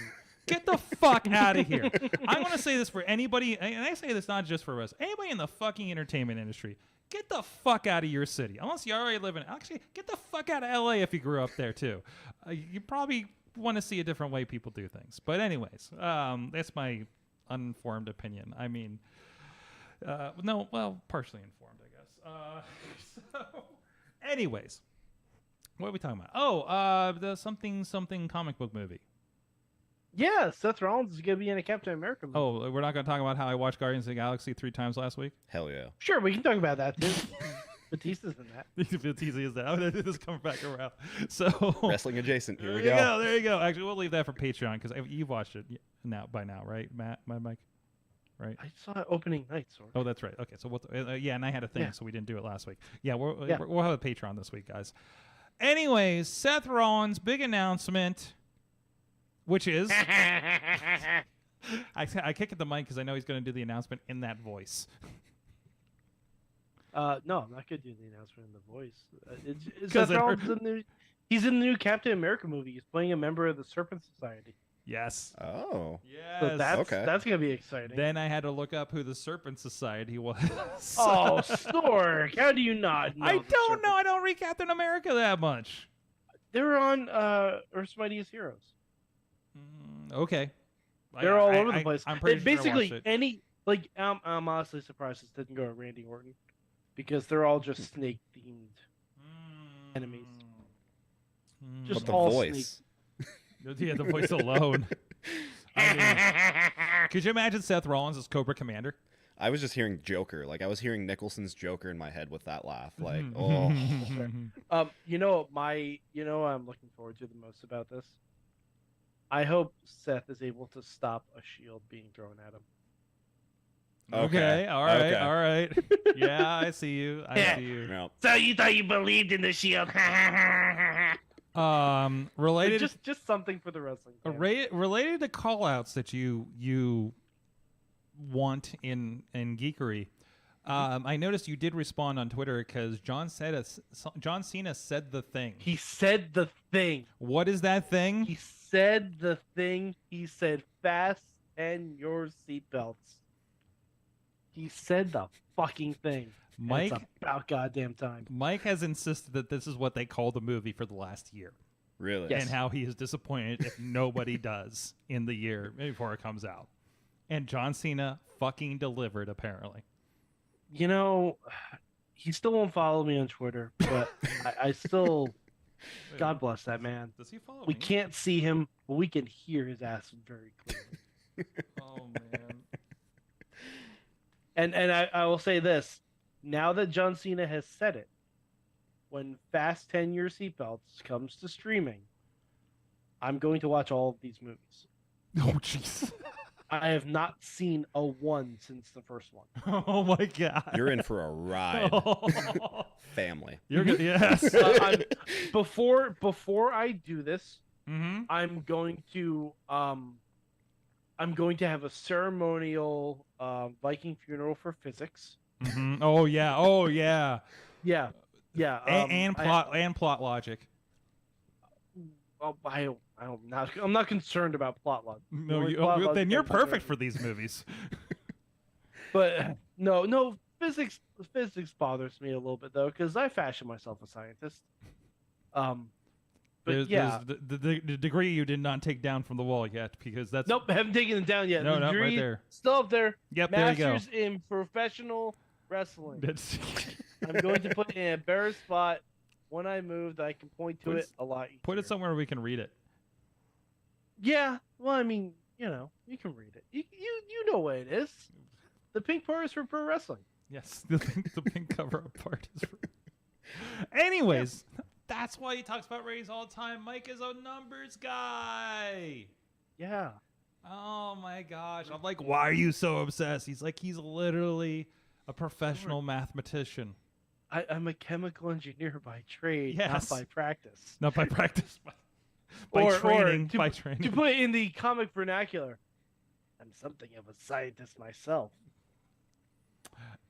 Get the fuck out of here. I want to say this for anybody, and I say this not just for us. Anybody in the fucking entertainment industry. Get the fuck out of your city. Unless you already live in... Actually, get the fuck out of L.A. if you grew up there, too. You probably want to see a different way people do things. But anyways, that's my uninformed opinion. I mean... no, well, partially informed, I guess. So, anyways. What are we talking about? Oh, the something comic book movie. Yeah, Seth Rollins is going to be in a Captain America movie. Oh, we're not going to talk about how I watched Guardians of the Galaxy 3 times last week? Hell yeah. Sure, we can talk about that, too. Batista's in that. Batista is that. I'm going to do this coming back around. So Wrestling adjacent. Here we go. go. There you go. Actually, we'll leave that for Patreon because you've watched it by now, right, Matt? My Mike? Right? I saw it opening night, sort of. Oh, that's right. Okay, so yeah, and I had a thing, so we didn't do it last week. Yeah, we'll have a Patreon this week, guys. Anyways, Seth Rollins, big announcement. Which is, I kick at the mic because I know he's going to do the announcement in that voice. No, I'm not going to do the announcement in the voice. Seth Rollins he's in the new Captain America movie. He's playing a member of the Serpent Society. Yes. Oh. Yes. So that's going to be exciting. Then I had to look up who the Serpent Society was. Oh, Stork. How do you not know? I don't know. I don't read Captain America that much. They're on Earth's Mightiest Heroes. Okay. They're all over the place. I'm pretty sure I basically watched it. I'm honestly surprised this didn't go to Randy Orton because they're all just snake themed enemies. Just But the all voice. Yeah, the voice alone. I mean, could you imagine Seth Rollins as Cobra Commander? I was just hearing Joker. Like I was hearing Nicholson's Joker in my head with that laugh. Like, oh, You know what I'm looking forward to the most about this? I hope Seth is able to stop a shield being thrown at him. Okay. All right. Okay. All right. Yeah, I see you. I see you. no. So you thought you believed in the shield? Related. just something for the wrestling. Fans. Related to callouts that you want in geekery. I noticed you did respond on Twitter because John Cena said the thing. He said the thing. What is that thing? He said the thing. He said, "Fasten your seatbelts." He said the fucking thing. Mike, it's about goddamn time. Mike has insisted that this is what they call the movie for the last year. Really? Yes. And how he is disappointed if nobody does in the year before it comes out. And John Cena fucking delivered, apparently. You know, he still won't follow me on Twitter, but I still, God bless that man. Does he follow We me? can't see him, but we can hear his ass very clearly. Oh, man. And I will say this. Now that John Cena has said it, when Fast 10 Year Seatbelts comes to streaming, I'm going to watch all of these movies. Oh, jeez. I have not seen a one since the first one. Oh, my God. You're in for a ride, family. You're good. Yes. Before I do this, Mm-hmm. I'm going to have a ceremonial Viking funeral for physics. Mm-hmm. Oh, yeah. Oh, yeah. Yeah. And plot logic. I'm not concerned about plot logic. No, then you're perfect for these movies. But no, physics bothers me a little bit though, because I fashion myself a scientist. But there's the degree you did not take down from the wall yet, because that's nope, haven't taken it down yet. No, The right degree, there. Still up there. Yep, there you go. Masters in professional wrestling. That's I'm going to put it in a better spot when I move that I can point to Put it it- a lot easier. put it somewhere we can read it. Yeah, well, I mean, you can read it. You know what it is. The pink part is for pro wrestling. Yes, the pink cover up part is. Anyways, that's why he talks about ratings all the time. Mike is a numbers guy. Yeah. Oh my gosh! I'm like, why are you so obsessed? He's like, he's literally a professional mathematician. I'm a chemical engineer by trade, Yes. not by practice. Not by practice, by training. To put it in the comic vernacular, I'm something of a scientist myself.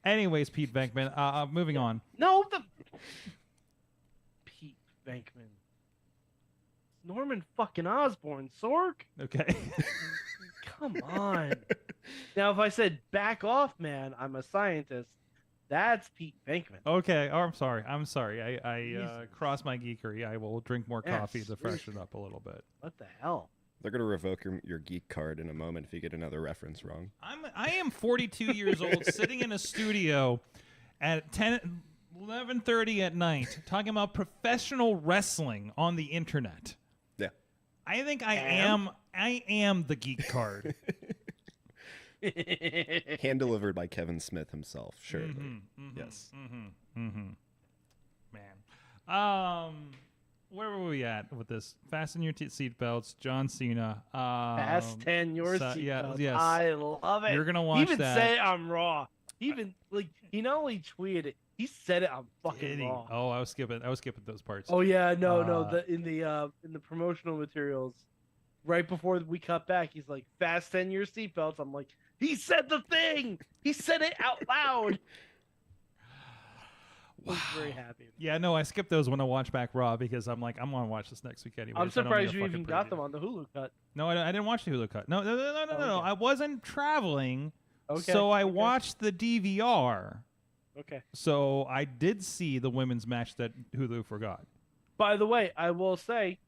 Anyways, Pete Venkman, moving on. No, Pete Venkman. Norman fucking Osborn, Sorg. Okay. Come on. Now, if I said back off, man, I'm a scientist, that's Pete Venkman. Okay. Oh, I'm sorry. I Jesus. crossed my geekery. I will drink more Yes, coffee to please. freshen up a little bit. What the hell? They're gonna revoke your geek card in a moment if you get another reference wrong. I am 42 years old, sitting in a studio at 11:30 at night, talking about professional wrestling on the internet. Yeah. I think I am the geek card. Hand delivered by Kevin Smith himself, surely. Yes. Man. Where were we at with this? Fasten your seatbelts, John Cena. Fasten your seatbelts. Yes. I love it. You're gonna watch he even that. said it on Raw. He not only tweeted it, he said it on fucking Did he? Raw. Oh, I was skipping those parts. Oh yeah, no. In the promotional materials, right before we cut back, he's like, "Fasten your seatbelts." I'm like, he said the thing. He said it out loud. I was very happy. Yeah, no, I skipped those when I watched back Raw because I'm like, I'm gonna watch this next week anyway. I'm surprised you even got them on the Hulu cut. No, I didn't watch the Hulu cut. No. I wasn't traveling, Okay. so I watched the DVR. Okay. So I did see the women's match that Hulu forgot. By the way, I will say,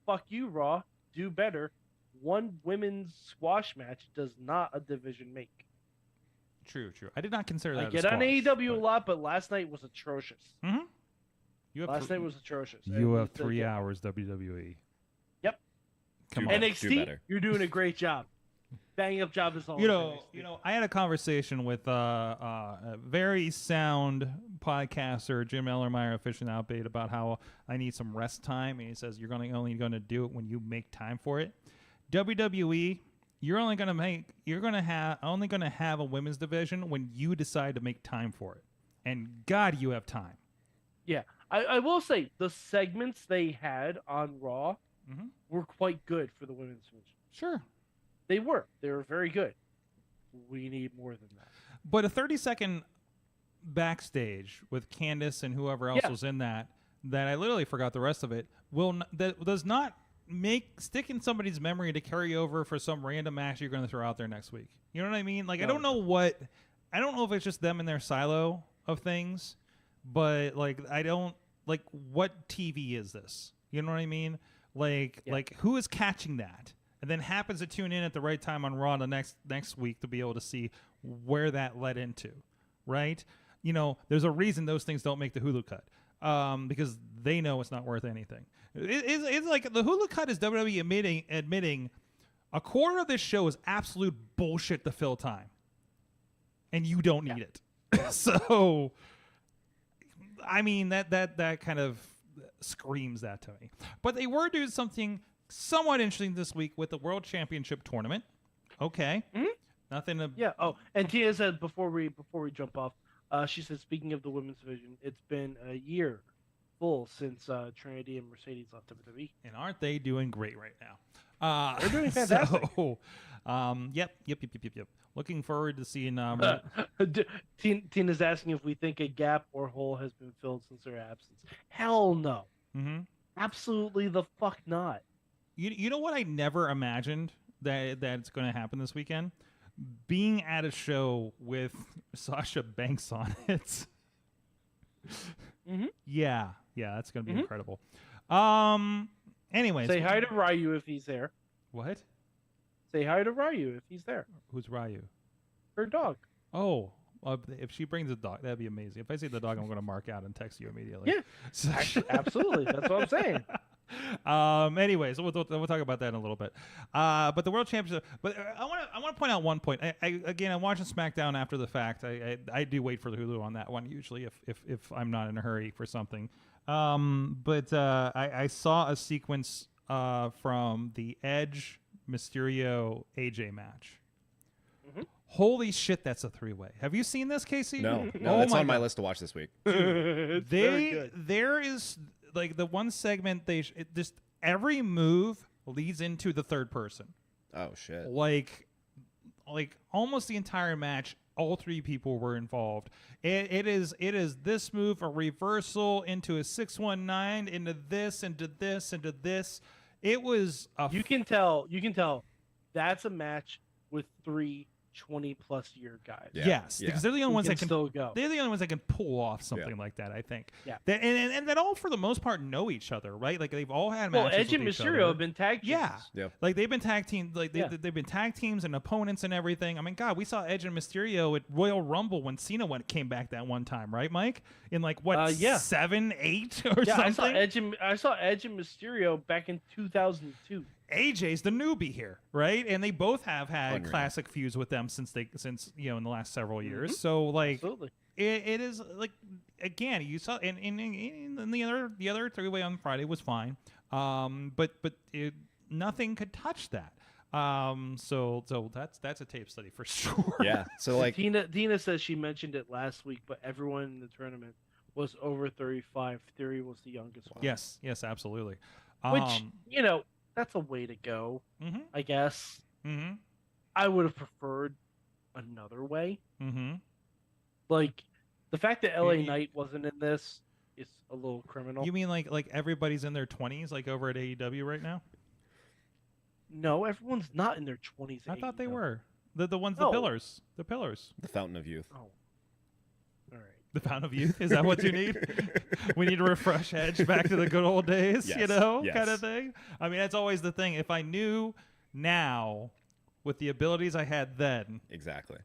fuck you, Raw. Do better. One women's squash match does not a division make. True. I did not consider that. I a get on squash, AEW but- a lot, but last night was atrocious. You have Last night was atrocious. You And have it's, 3 hours WWE. Yep. Come Do on. do NXT, better. you're doing a great job. Bang up job is all. You of know, NXT. I had a conversation with a very sound podcaster, Jim Ellermeyer, of Fish and Outbait, about how I need some rest time, and he says you're only going to do it when you make time for it. WWE, you're only going to have a women's division when you decide to make time for it, and God, you have time. Yeah, I will say the segments they had on Raw were quite good for the women's division. Sure. They were very good. We need more than that. But a 30-second backstage with Candace and whoever else was in that I literally forgot the rest of it, that does not stick in somebody's memory to carry over for some random match you're going to throw out there next week. You know what I mean? Like, I don't know if it's just them in their silo of things, but like, what TV is this? You know what I mean? Like who is catching that? And then happens to tune in at the right time on Raw the next week to be able to see where that led into, right? You know, there's a reason those things don't make the Hulu cut, because they know it's not worth anything. It's like the Hulu cut is WWE admitting a quarter of this show is absolute bullshit to fill time, and you don't need it. So, I mean, that kind of screams that to me. But they were doing something somewhat interesting this week with the World Championship tournament. Okay. Nothing to... Yeah. Oh, and Tia said before we jump off, she said, speaking of the women's division, it's been a year full since Trinity and Mercedes left WWE. And aren't they doing great right now? They're doing fantastic. So, yep. Looking forward to seeing... Tina's asking if we think a gap or hole has been filled since their absence. Hell no. Absolutely the fuck not. You know what I never imagined that it's going to happen this weekend? Being at a show with Sasha Banks on it. Yeah, that's going to be incredible. Anyways. Say hi to Ryu if he's there. What? Say hi to Ryu if he's there. Who's Ryu? Her dog. Oh, if she brings a dog, that'd be amazing. If I see the dog, I'm going to mark out and text you immediately. Yeah, absolutely. That's what I'm saying. Anyways, we'll talk about that in a little bit. But the World Championship. But I want to point out one point. I'm watching SmackDown after the fact. I do wait for the Hulu on that one usually if I'm not in a hurry for something. But I saw a sequence from the Edge Mysterio AJ match. Holy shit, that's a 3-way. Have you seen this, Casey? No, Oh that's my on my God. list to watch this week. There is like the one segment just every move leads into the third person. Oh shit. Like almost the entire match, all three people were involved. It is this move, a reversal into a 619, into this, into this, into this. It was You can tell that's a match with 3 20-plus year guys. Yeah. Yes, because they're the only ones that can still go. They're the only ones that can pull off something like that, I think. Yeah. And that all for the most part know each other, right? Like they've all had matches Edge and with each Mysterio other. have been tag teams. Yeah. Like they've been tag team, like they've been tag teams and opponents and everything. I mean, God, we saw Edge and Mysterio at Royal Rumble when Cena came back that one time, right, Mike? In like what 7, 8 or something. I saw Edge and Mysterio back in 2002. AJ's the newbie here, right? And they both have had Unreal. classic feuds with them since in the last several years. So like, Absolutely. it is like, again, you saw and the other 3-way on Friday was fine, but nothing could touch that. So that's a tape study for sure. Yeah. So like Tina says she mentioned it last week, but everyone in the tournament was over 35. Theory was the youngest one. Yes, absolutely. Which that's a way to go, I guess. I would have preferred another way. Like the fact that LA Knight wasn't in this is a little criminal. You mean like everybody's in their 20s, like over at AEW right now? No, everyone's not in their 20s. I thought they were the ones, No. the pillars. the Fountain of Youth. Oh, all right. The Fountain of Youth? Is that what you need? We need to refresh Edge back to the good old days, Yes, you know, yes. kind of thing. I mean, that's always the thing. If I knew now with the abilities I had then, Exactly.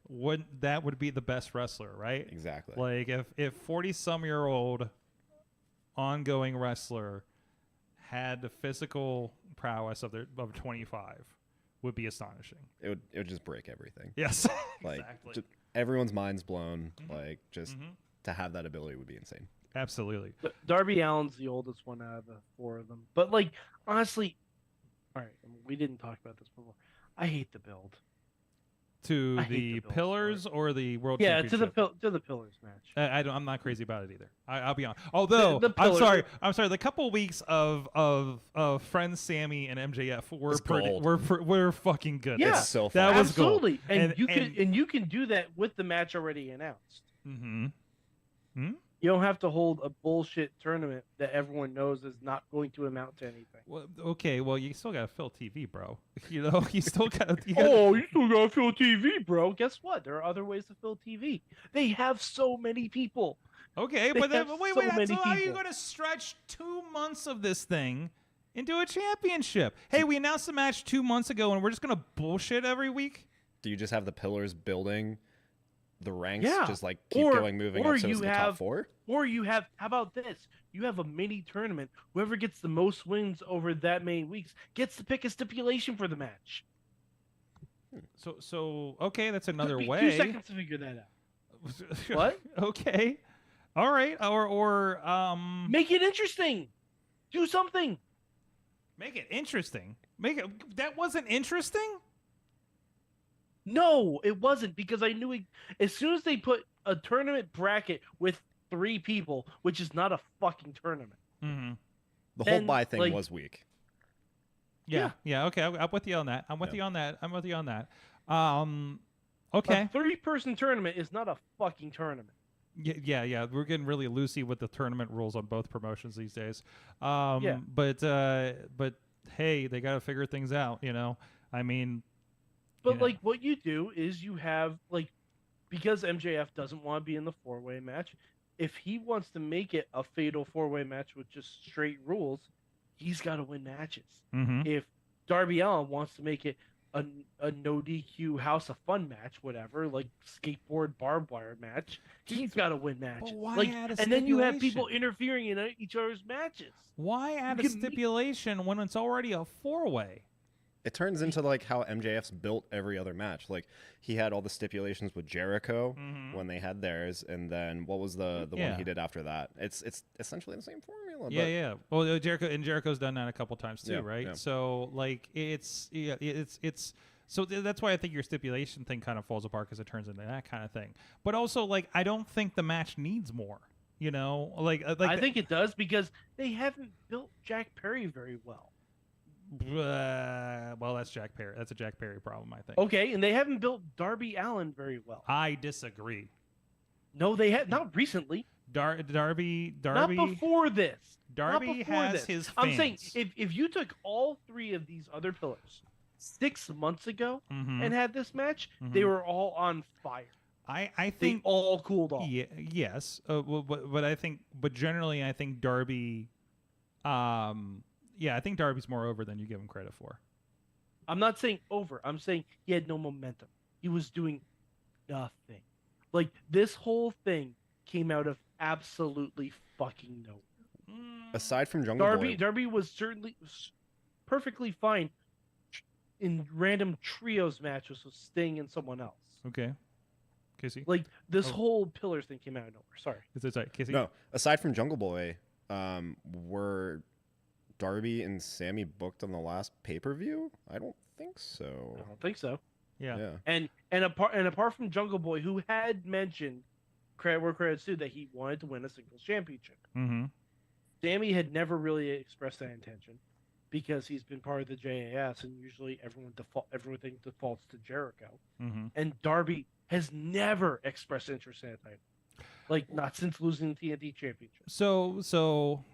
that would be the best wrestler, right? Exactly. Like if 40-some-year-old ongoing wrestler had the physical prowess of 25 would be astonishing. It would just break everything. Yes. Like Exactly. everyone's mind's blown. Like just to have that ability would be insane. Absolutely. Darby Allin's the oldest one out of the 4 of them. But like honestly, all right, we didn't talk about this before. I hate the build. To I hate the the build Pillars or the World Yeah, Championship? to the Pillars match. I'm not crazy about it either. I'll be honest. Although The I'm Pillars- sorry. The couple weeks of friends Sammy and MJF were It's pretty, gold. were fucking good. Yeah, It's so that fun. was gold. Absolutely. And you can do that with the match already announced. Mm-hmm. You don't have to hold a bullshit tournament that everyone knows is not going to amount to anything. Well, okay. Well, you still gotta fill TV, bro. You know, you still gotta. You still gotta fill TV, bro. Guess what? There are other ways to fill TV. They have so many people. Okay, They but then have wait. so So many how are you people. gonna stretch 2 months of this thing into a championship? Hey, we announced the match 2 months ago, and we're just gonna bullshit every week. Do you just have the Pillars building the ranks? Yeah. Just like keep moving or up so you it's the have, top 4? Or you have, how about this? You have a mini tournament. Whoever gets the most wins over that many weeks gets to pick a stipulation for the match. So okay, that's another Took me way. 2 seconds to figure that out. What? Okay. All right. Or Make it interesting. Do something. make it interesting. Make it that wasn't interesting? No, it wasn't, because I knew as soon as they put a tournament bracket with 3 people, which is not a fucking tournament. Mm-hmm. The whole Then, buy thing like- was weak. Yeah. Okay. I'm with you on that. I'm with you on that. Okay. A 3-person tournament is not a fucking tournament. Yeah. We're getting really loosey with the tournament rules on both promotions these days. Yeah. But hey, they got to figure things out. You know. I mean. But Yeah. like what you do is you have because MJF doesn't want to be in the 4-way match, if he wants to make it a fatal 4-way match with just straight rules, he's got to win matches. Mm-hmm. If Darby Allin wants to make it a no DQ House of Fun match, whatever, like skateboard barbed wire match, he's got to win matches. why add a and then you have people stipulation? interfering in each other's matches. Why add a You can make- stipulation when it's already a 4-way? It turns into like how MJF's built every other match. Like he had all the stipulations with Jericho when they had theirs, and then what was the Yeah. one he did after that? It's essentially the same formula. But Yeah. Well, Jericho's done that a couple times too, Yeah, right? yeah. So like it's so that's why I think your stipulation thing kind of falls apart, because it turns into that kind of thing. But also, like, I don't think the match needs more. You know, I think it does, because they haven't built Jack Perry very well. well, that's Jack Perry. That's a Jack Perry problem, I think. Okay, and they haven't built Darby Allin very well. I disagree. No, they have not recently. Darby. Not before this. Not Darby before has this. his I'm saying fans. if you took all 3 of these other pillars 6 months ago Mhm. and had this match, they were all on fire. I They think all cooled off. yes, but generally I think Darby, I think Darby's more over than you give him credit for. I'm not saying over. I'm saying he had no momentum. He was doing nothing. Like, this whole thing came out of absolutely fucking nowhere. aside from Jungle Boy, Darby was certainly perfectly fine in random trios matches with Sting and someone else. Okay, Casey. Like, this whole Pillars thing came out of nowhere. Sorry. It's sorry, Casey. no, aside from Jungle Boy, were Darby and Sammy booked on the last pay-per-view? I don't think so. I don't think so. Yeah. And apart from Jungle Boy, who had mentioned where credits due that he wanted to win a singles championship, Mm-hmm. Sammy had never really expressed that intention, because he's been part of the JAS, and usually everything defaults to Jericho. Mm-hmm. And Darby has never expressed interest in that title, like not since losing the TNT championship. So,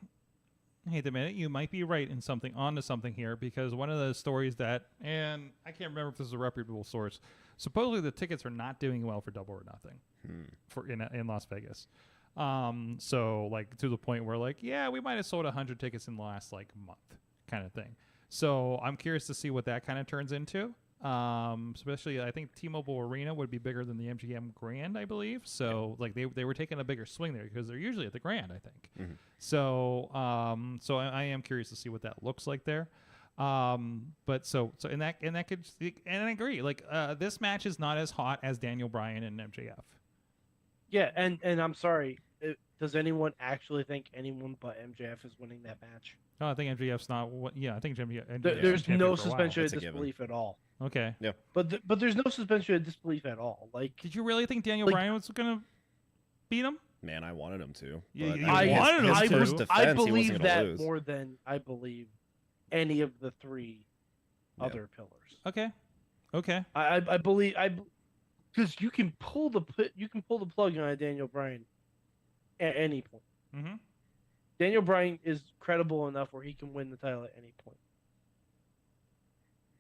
wait a minute. You might be right in onto something here, because one of the stories that, and I can't remember if this is a reputable source, supposedly the tickets are not doing well for Double or Nothing in Las Vegas. So like to the point where like, yeah, we might have sold 100 tickets in the last like month kind of thing. So I'm curious to see what that kind of turns into. Especially I think T-Mobile Arena would be bigger than the MGM Grand, I believe. So like they were taking a bigger swing there because they're usually at the Grand, I think. Mm-hmm. So I am curious to see what that looks like there. But so and that could, and I agree. Like this match is not as hot as Daniel Bryan and MJF. Yeah, and I'm sorry. Does anyone actually think anyone but MJF is winning that match? Oh, I think MJF's not. Yeah, I think MJF. There's no suspension of It's a disbelief at all. Okay. Yeah. But there's no suspension of disbelief at all. Like, Did you really think Daniel Bryan was gonna beat him? Man, I wanted him to. Yeah, but you I mean, wanted him his to. first I defense, he believe wasn't gonna that lose. more than I believe any of the three other pillars. Okay. Okay. I believe because you can pull the plug on a Daniel Bryan at any point. Mm-hmm. Daniel Bryan is credible enough where he can win the title at any point.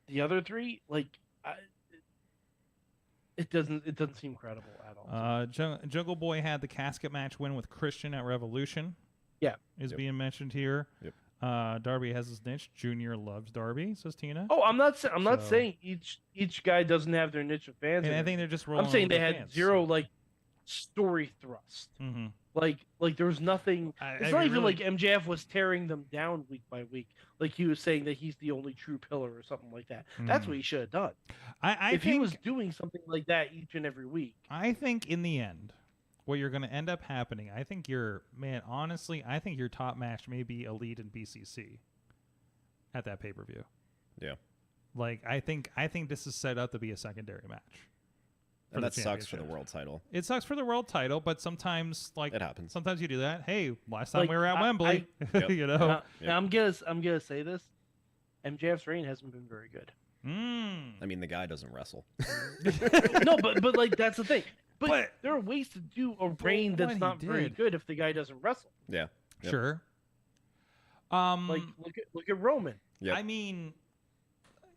The other three, like, it doesn't seem credible at all. Jungle Boy had the casket match win with Christian at Revolution. Yeah, is being mentioned here. Yep. Darby has his niche. Junior loves Darby, says Tina. Oh, I'm not saying each guy doesn't have their niche of fans. And I think they're just rolling. I'm saying with they the had fans, zero so. like story thrust. Mm-hmm. Like there was nothing. It's not even like MJF was tearing them down week by week. Like he was saying that he's the only true pillar or something like that. That's what he should have done. If he was doing something like that each and every week. I think in the end, what you're going to end up happening, I think honestly, I think your top match may be Elite and BCC at that pay-per-view. Yeah. Like I think this is set up to be a secondary match. And that sucks for the world title. It sucks for the world title, but sometimes like it happens. Sometimes you do that. Hey, last time Like, we were at Wembley, you know. Now I'm gonna say this. MJF's reign hasn't been very good. I mean, the guy doesn't wrestle. No, but like that's the thing. But there are ways to do a reign that's not very good if the guy doesn't wrestle. Yeah. Yep. Sure. Like look at Roman. Yep. I mean,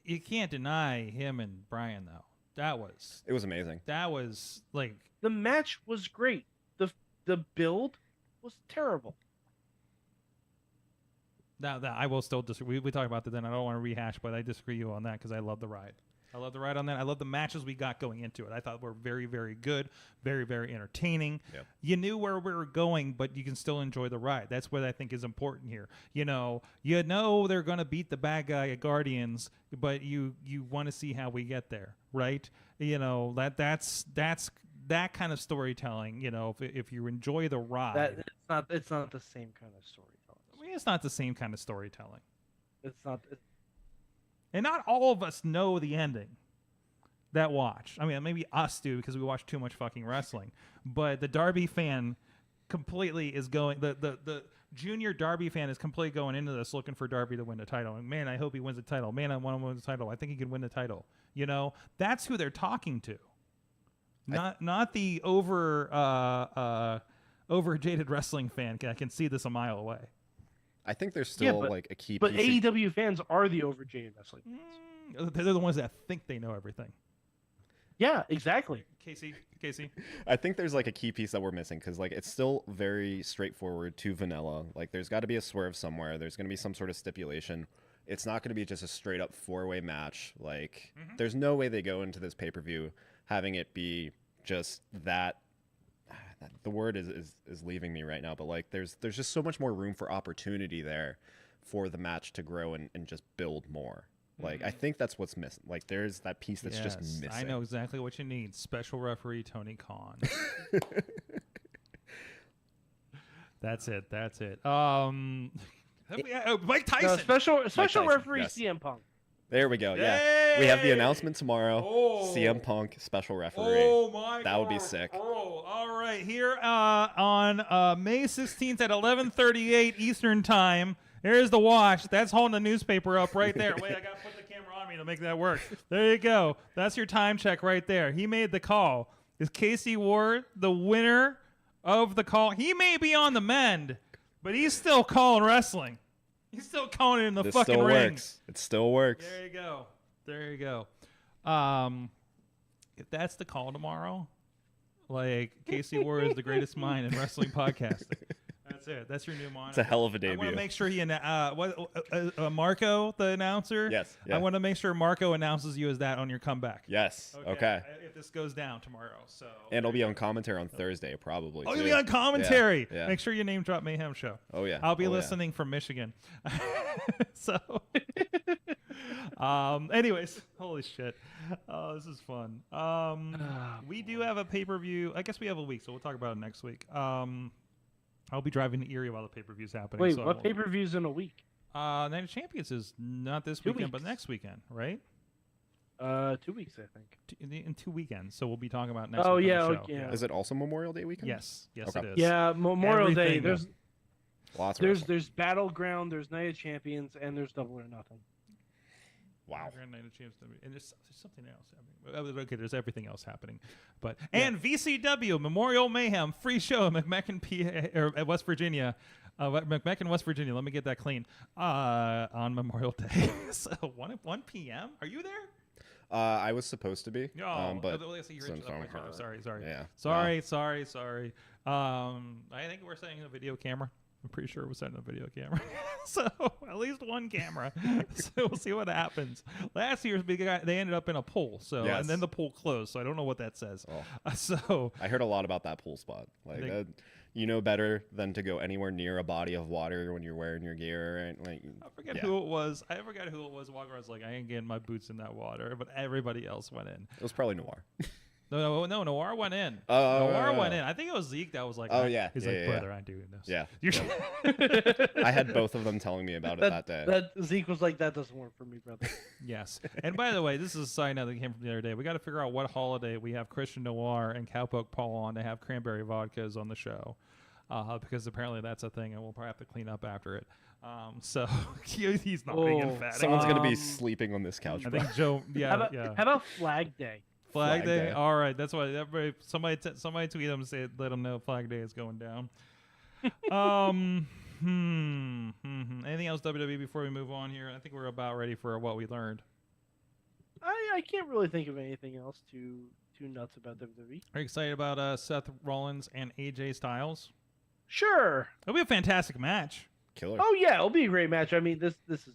you can't deny him and Bryan though. It was amazing. That was like the match was great. The build was terrible. Now that I will still disagree. We talked about that then. I don't want to rehash, but I disagree with you on that because I love the ride. I love the ride on that. I love the matches we got going into it. I thought were very, very good, very, very entertaining. Yep. You knew where we were going, but you can still enjoy the ride. That's what I think is important here. You know they're going to beat the bad guy at Guardians, but you want to see how we get there, right? You know that's that kind of storytelling. You know, if you enjoy the ride, it's not the same kind of storytelling. I mean, it's not the same kind of storytelling. It's not. And not all of us know the ending that watch. I mean, maybe us do because we watch too much fucking wrestling. But the Darby fan completely is going... The junior Darby fan is completely going into this looking for Darby to win the title. And man, I hope he wins the title. Man, I want him to win the title. I think he can win the title. You know? That's who they're talking to. Not the over-jaded wrestling fan. I can see this a mile away. I think there's still like a key But piece. AEW fans are the overjaded wrestling fans. They're the ones that think they know everything. Yeah, exactly. Casey. I think there's like a key piece that we're missing because like it's still very straightforward to vanilla. Like there's got to be a swerve somewhere. There's going to be some sort of stipulation. It's not going to be just a straight up 4-way match. Like there's no way they go into this pay-per-view having it be just that. The word is leaving me right now, but like there's just so much more room for opportunity there for the match to grow and just build more. Like I think that's what's missing. Like there's that piece that's just missing. I know exactly what you need. Special referee Tony Kahn. That's it. Mike Tyson. No, special Tyson, referee yes. CM Punk. There we go. Yay! Yeah, we have the announcement tomorrow. Oh. CM Punk special referee. Oh my! That would be sick. Oh, all right. Here on May 16th at 11:38 Eastern Time. There's the watch. That's holding the newspaper up right there. Wait, I got to put the camera on me to make that work. There you go. That's your time check right there. He made the call. Is Casey Warr the winner of the call? He may be on the mend, but he's still calling wrestling. He's still calling it in the This fucking still ring. works. It still works. There you go. If that's the call tomorrow, Like Casey Warr is the greatest mind in wrestling podcasting. That's it. That's your new moniker. It's a hell of a debut. I want to make sure he Marco, the announcer. Yes. I want to make sure Marco announces you as that on your comeback. Yes. Okay. If this goes down tomorrow, so. And it'll be on commentary on Thursday, probably. Oh, too. you'll be on commentary. Yeah. Make sure you name drop Mayhem Show. Oh yeah. I'll be listening from Michigan. So. Anyways, holy shit. Oh, this is fun. We do have a pay-per-view. I guess we have a week, so we'll talk about it next week. I'll be driving to Erie while the pay-per-view's happening. Wait, so what pay-per-view's in a week? Night of Champions is not this 2 weekend, but weeks. next weekend, right? 2 weeks, I think. In 2 weekends. So we'll be talking about next Oh, week yeah, on the show. okay, yeah. Is it also Memorial Day weekend? Yes. Yes, Okay. it is. Yeah, Memorial Day. Everything. There's Battleground, there's Night of Champions, and there's Double or Nothing. Wow. Night of Champions, and there's something else happening. Okay, there's everything else happening, but and VCW Memorial Mayhem free show in McMecken, PA, or West Virginia, McMecken, West Virginia. Let me get that clean. On Memorial Day, so 1 p.m. Are you there? I was supposed to be. But sorry. Yeah. Sorry. I think we're setting a video camera. I'm pretty sure we're setting a video camera. So at least one camera. So we'll see what happens. Last year's big guy, they ended up in a pool. So and then the pool closed. So I don't know what that says. So I heard a lot about that pool spot. Like you know better than to go anywhere near a body of water when you're wearing your gear. And like I forget who it was. Walker was like, I ain't getting my boots in that water, but everybody else went in. It was probably Noir. No, Noir went in. Noir went in. I think it was Zeke that was like, he's like, brother, I'm doing this. Yeah. Yeah. I had both of them telling me about it that day. That Zeke was like, that doesn't work for me, brother. Yes. And by the way, this is a side note that came from the other day. We got to figure out what holiday we have Christian Noir and Cowpoke Paul on to have cranberry vodkas on the show. Because apparently that's a thing, and we'll probably have to clean up after it. So he's not being emphatic. Someone's going to be sleeping on this couch. I think Joe, How about Flag Day? Flag Day. All right, that's why everybody. Somebody tweet them and say let them know Flag Day is going down. Anything else WWE before we move on here? I think we're about ready for what we learned. I can't really think of anything else too nuts about WWE. Are you excited about Seth Rollins and AJ Styles? Sure. It'll be a fantastic match. Killer. Oh yeah, it'll be a great match. I mean, this is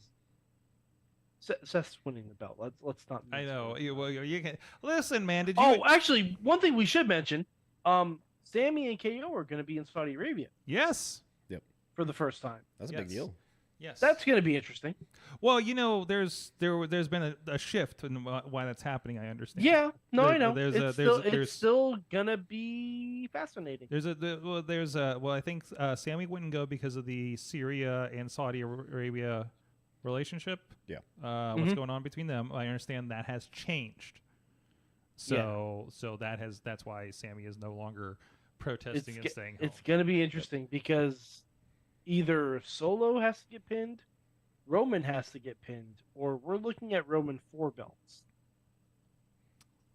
Seth's winning the belt. Let's not. I know. You can listen, man. Did you? Oh, actually, one thing we should mention: Sammy and KO are going to be in Saudi Arabia. Yes. Yep. For the first time. That's a big deal. Yes. That's going to be interesting. Well, there's been a shift in why that's happening. I understand. Yeah. No, I know. It's still going to be fascinating. I think Sammy wouldn't go because of the Syria and Saudi Arabia relationship. Yeah. What's going on between them? I understand that has changed. So that's why Sammy is no longer protesting and staying home. It's going to be interesting because either Solo has to get pinned, Roman has to get pinned, or we're looking at Roman 4 belts.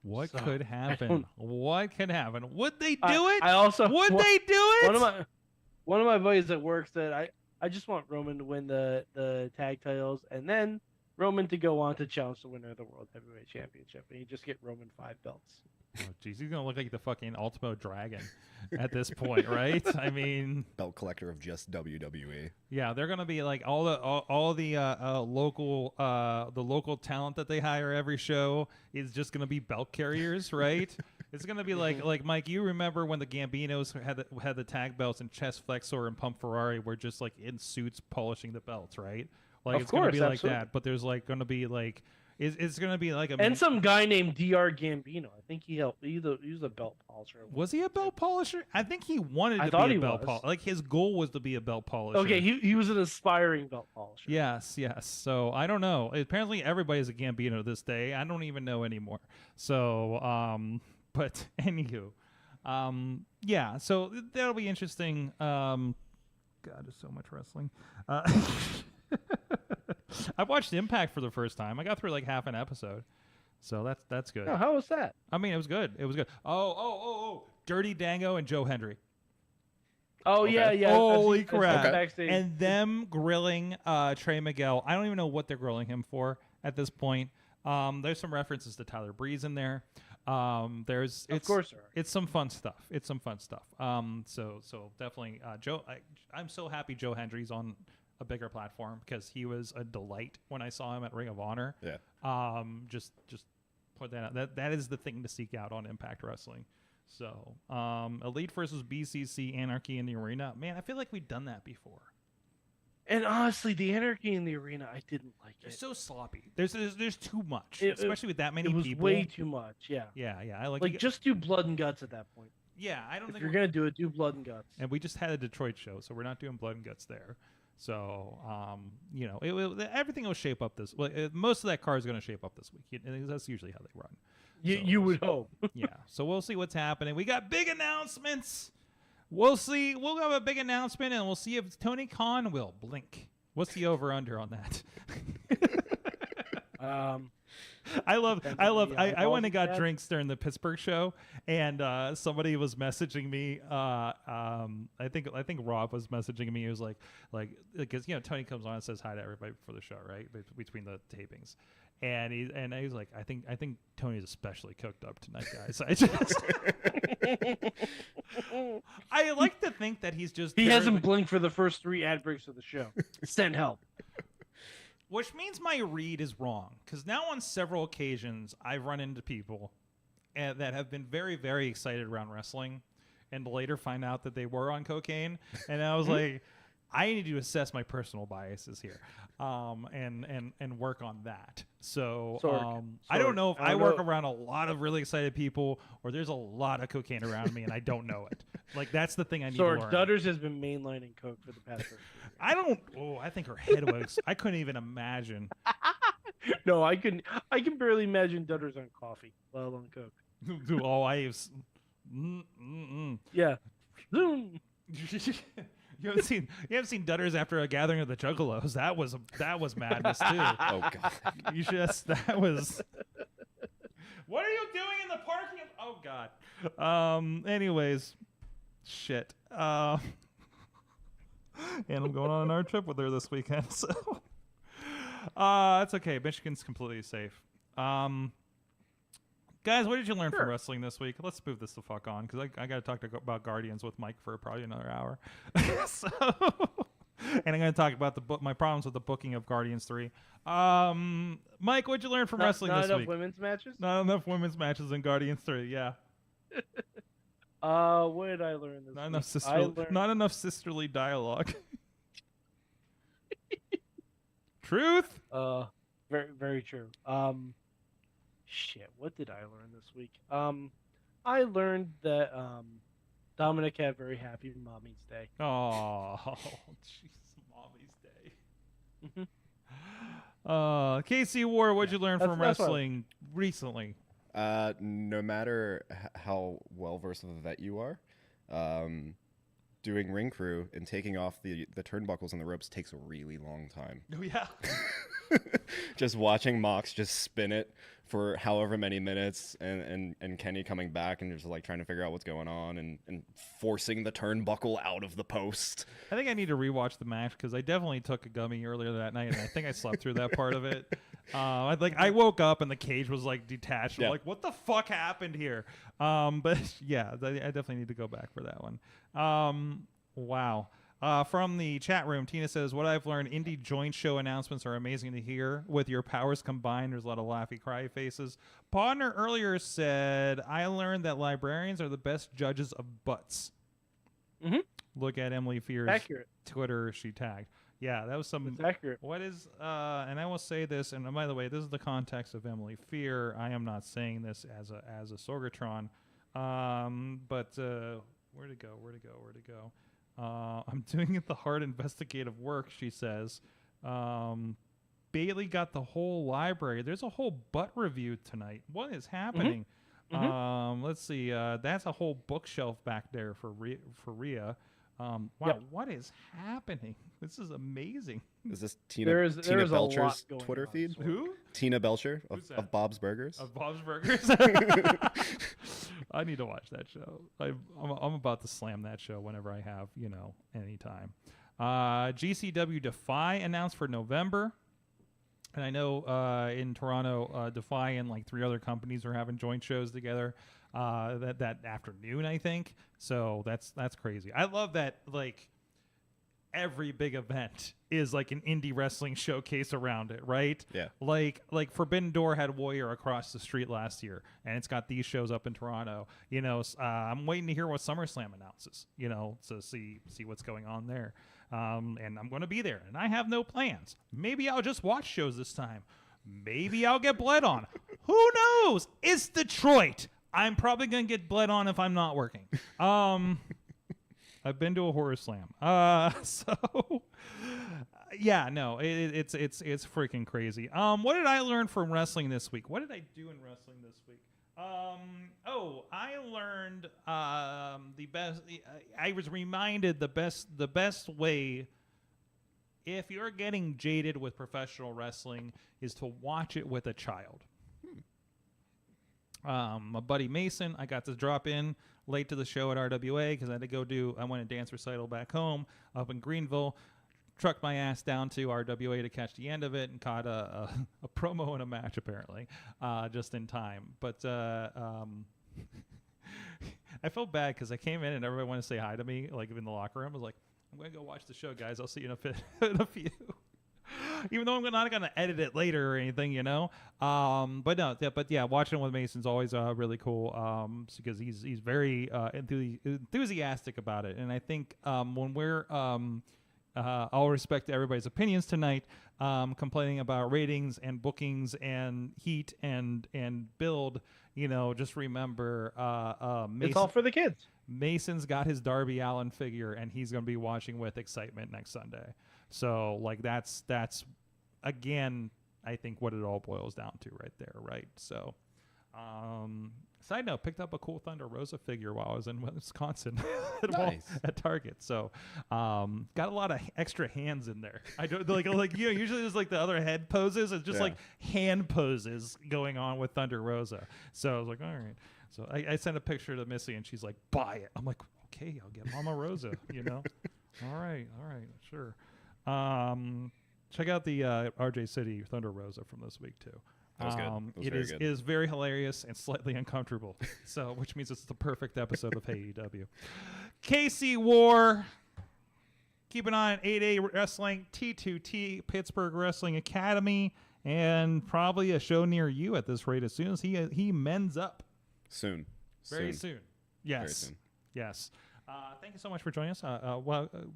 What could happen? What could happen? Would they do it? Would they do it? One of my buddies at work said I just want Roman to win the tag titles and then Roman to go on to challenge the winner of the World Heavyweight Championship, and you just get Roman 5 belts. Oh, jeez, he's gonna look like the fucking Ultimo Dragon at this point, right? I mean, belt collector of just WWE. Yeah, they're gonna be like all the local talent that they hire every show is just gonna be belt carriers, right? It's gonna be like Mike. You remember when the Gambinos had the tag belts and Chest Flexor and Pump Ferrari were just like in suits polishing the belts, right? Like it's gonna be like that, but there's like gonna be like. It's going to be like and some guy named Dr. Gambino. I think he helped. He was a belt polisher. Was he a belt polisher? I think he wanted to be a belt polisher. Like his goal was to be a belt polisher. Okay, he was an aspiring belt polisher. Yes. So I don't know. Apparently everybody's a Gambino this day. I don't even know anymore. So, but anywho, yeah. So that'll be interesting. God, there's so much wrestling. I watched Impact for the first time. I got through like half an episode, so that's good. Oh, how was that? I mean, it was good. It was good. Oh, Dirty Dango and Joe Hendry. Oh okay. yeah. Holy crap! Okay. And them grilling Trey Miguel. I don't even know what they're grilling him for at this point. There's some references to Tyler Breeze in there. Of course there are. It's some fun stuff. So definitely, Joe. I'm so happy Joe Hendry's on a bigger platform because he was a delight when I saw him at Ring of Honor. Yeah. Just put that out. That is the thing to seek out on Impact Wrestling. So, Elite versus BCC, Anarchy in the Arena. Man, I feel like we've done that before. And honestly, the Anarchy in the Arena, I didn't like it. It's so sloppy. There's too much, especially with that many people. It was people. way too much. Yeah. Yeah. I like just do blood and guts at that point. Yeah, I don't If think you're gonna do it, do blood and guts. And we just had a Detroit show, so we're not doing blood and guts there. So, everything will shape up this. Well, most of that card is going to shape up this week. That's usually how they run. You would hope. Yeah. So we'll see what's happening. We got big announcements. We'll see. We'll have a big announcement, and we'll see if Tony Kahn will blink. What's the over/under on that? I went and got drinks during the Pittsburgh show, and somebody was messaging me. I think Rob was messaging me. He was like, because Tony comes on and says hi to everybody before the show, right, between the tapings, and he was like, I think Tony's especially cooked up tonight, guys. I like to think that he hasn't blinked for the first 3 ad breaks of the show. Send help. Which means my read is wrong, because now on several occasions I've run into people that have been very, very excited around wrestling, and later find out that they were on cocaine, and I was like, I need to assess my personal biases here, and work on that. So I don't know if I work around a lot of really excited people, or there's a lot of cocaine around me and I don't know it. Like that's the thing I need to learn. Dutters has been mainlining coke for the past 30 years. I think her head was. I couldn't even imagine. No, I can barely imagine Dutters on coffee, let alone coke. Yeah. You haven't seen Dutters after a gathering of the Juggalos. That was madness too. Oh god. That was. What are you doing in the parking? Oh god. Anyways, shit. And I'm going on our trip with her this weekend, so it's okay. Michigan's completely safe. Guys, what did you learn from wrestling this week? Let's move this the fuck on, because I got to talk about Guardians with Mike for probably another hour. And I'm going to talk about my problems with the booking of Guardians 3. Mike, what did you learn from wrestling this week? Not enough women's matches? Not enough women's matches in Guardians 3, yeah. What did I learn this week? Not enough sisterly dialogue. Truth? Very, very true. Shit, what did I learn this week? I learned that Dominic had very happy Mommy's Day. Oh, jeez, Mommy's Day. KC Warr, what'd you learn from wrestling recently? No matter how well versed of a vet you are, doing ring crew and taking off the turnbuckles and the ropes takes a really long time. Oh yeah. Just watching Mox just spin it for however many minutes, and Kenny coming back and just like trying to figure out what's going on and forcing the turnbuckle out of the post. I think I need to rewatch the match, because I definitely took a gummy earlier that night, and I think I slept through that part of it. I woke up and the cage was like detached. I'm like, what the fuck happened here? But yeah, I definitely need to go back for that one. Wow. From the chat room, Tina says, what I've learned, indie joint show announcements are amazing to hear. With your powers combined, there's a lot of laughy cry faces. Podner earlier said, I learned that librarians are the best judges of butts. Mm-hmm. Look at Emily Fear's Twitter she tagged. Yeah, that was some... It's accurate. What is... and I will say this, and by the way, this is the context of Emily Fear. I am not saying this as a Sorgatron. But where to go? I'm doing the hard investigative work, she says. Bailey got the whole library. There's a whole butt review tonight. What is happening? Mm-hmm. Let's see. That's a whole bookshelf back there for Rhea. Wow, what is happening? This is amazing. Is this Tina Belcher's Twitter feed? Who? Tina Belcher of Bob's Burgers. Of Bob's Burgers. I need to watch that show. I'm about to slam that show whenever I have, any time. GCW Defy announced for November. And I know in Toronto, Defy and like 3 other companies are having joint shows together that afternoon, I think. So that's crazy. I love that, like, every big event is like an indie wrestling showcase around it, right? Yeah. Like Forbidden Door had Warrior across the street last year, and it's got these shows up in Toronto. You know, I'm waiting to hear what SummerSlam announces, you know, to see what's going on there. And I'm going to be there, and I have no plans. Maybe I'll just watch shows this time. Maybe I'll get bled on. Who knows? It's Detroit. I'm probably going to get bled on if I'm not working. I've been to a horror slam. So yeah, no, it's freaking crazy. What did I learn from wrestling this week? What did I do in wrestling this week? I learned the best. I was reminded the best way, if you're getting jaded with professional wrestling, is to watch it with a child. My buddy Mason, I got to drop in late to the show at RWA because I had to go I went a dance recital back home up in Greenville. Trucked my ass down to RWA to catch the end of it and caught a promo in a match, apparently, just in time. But I felt bad because I came in and everybody wanted to say hi to me, like in the locker room. I was like, I'm going to go watch the show, guys. I'll see you in a few. Even though I'm not going to edit it later or anything, you know. But watching it with Mason's always really cool because he's very enthusiastic about it. And I think when we're all respect to everybody's opinions tonight, complaining about ratings and bookings and heat and build, you know, just remember Mason, it's all for the kids. Mason's got his Darby Allin figure, and he's going to be watching with excitement next Sunday. So, like, that's again, I think what it all boils down to right there, right? So, side note, picked up a cool Thunder Rosa figure while I was in Wisconsin at Target. So, got a lot of extra hands in there. I don't like you know, usually there's like the other head poses. It's just like hand poses going on with Thunder Rosa. So I was like, all right. So I sent a picture to Missy, and she's like, buy it. I'm like, okay, I'll get Mama Rosa, you know? All right, sure. Check out the RJ City Thunder Rosa from this week, too. That was good. It is very hilarious and slightly uncomfortable, so which means it's the perfect episode of AEW. KC Warr. Keep an eye on 8A Wrestling, T2T Pittsburgh Wrestling Academy, and probably a show near you at this rate as soon as he mends up. Soon. Very soon. Yes. Very soon. Yes. Thank you so much for joining us.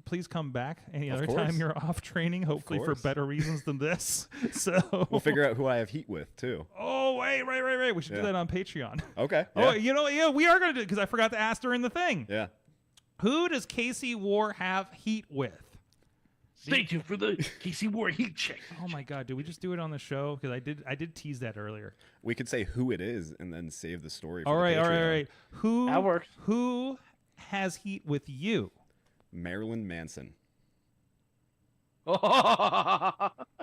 Please come back any Of other course. time you're off training, hopefully for better reasons than this. So We'll figure out who I have heat with, too. Oh, right. We should do that on Patreon. Okay. Oh, Yeah. we are going to do it because I forgot to ask during the thing. Yeah. Who does KC Warr have heat with? Stay tuned for the KC Warr heat check. Oh my God! Did we just do it on the show? Because I did tease that earlier. We could say who it is and then save the story. For All the right. Patreon. Who? That works. Who has heat with you? Marilyn Manson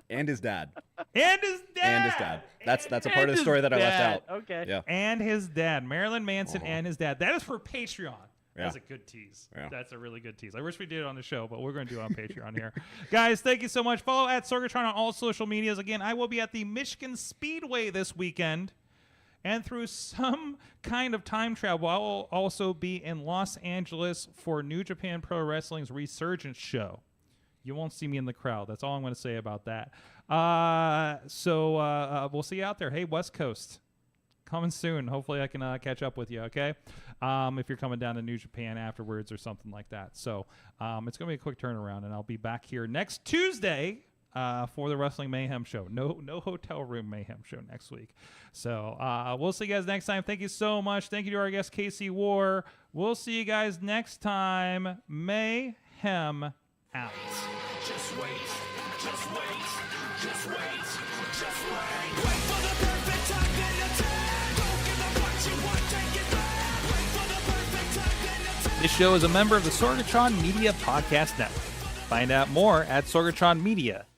and and his dad. And his dad. That's a part of the story that I left out. Okay. Yeah. And his dad, Marilyn Manson, and his dad. That is for Patreon. Yeah. That's a good tease. Yeah. That's a really good tease. I wish we did it on the show, but we're going to do it on Patreon here. Guys, thank you so much. Follow at Sorgatron on all social medias. Again, I will be at the Michigan Speedway this weekend. And through some kind of time travel, I will also be in Los Angeles for New Japan Pro Wrestling's Resurgence show. You won't see me in the crowd. That's all I'm going to say about that. So we'll see you out there. Hey, West Coast. Coming soon. Hopefully I can catch up with you, okay? If you're coming down to New Japan afterwards or something like that. So it's going to be a quick turnaround, and I'll be back here next Tuesday for the Wrestling Mayhem show. No hotel room Mayhem show next week. So we'll see you guys next time. Thank you so much. Thank you to our guest, KC Warr. We'll see you guys next time. Mayhem out. Just wait, just wait, just wait, just wait. Wait for the perfect time, then attack. Don't give up what you want, take it back. Wait for the perfect time, then attack. This show is a member of the Sorgatron Media Podcast Network. Find out more at sorgatronmedia.com.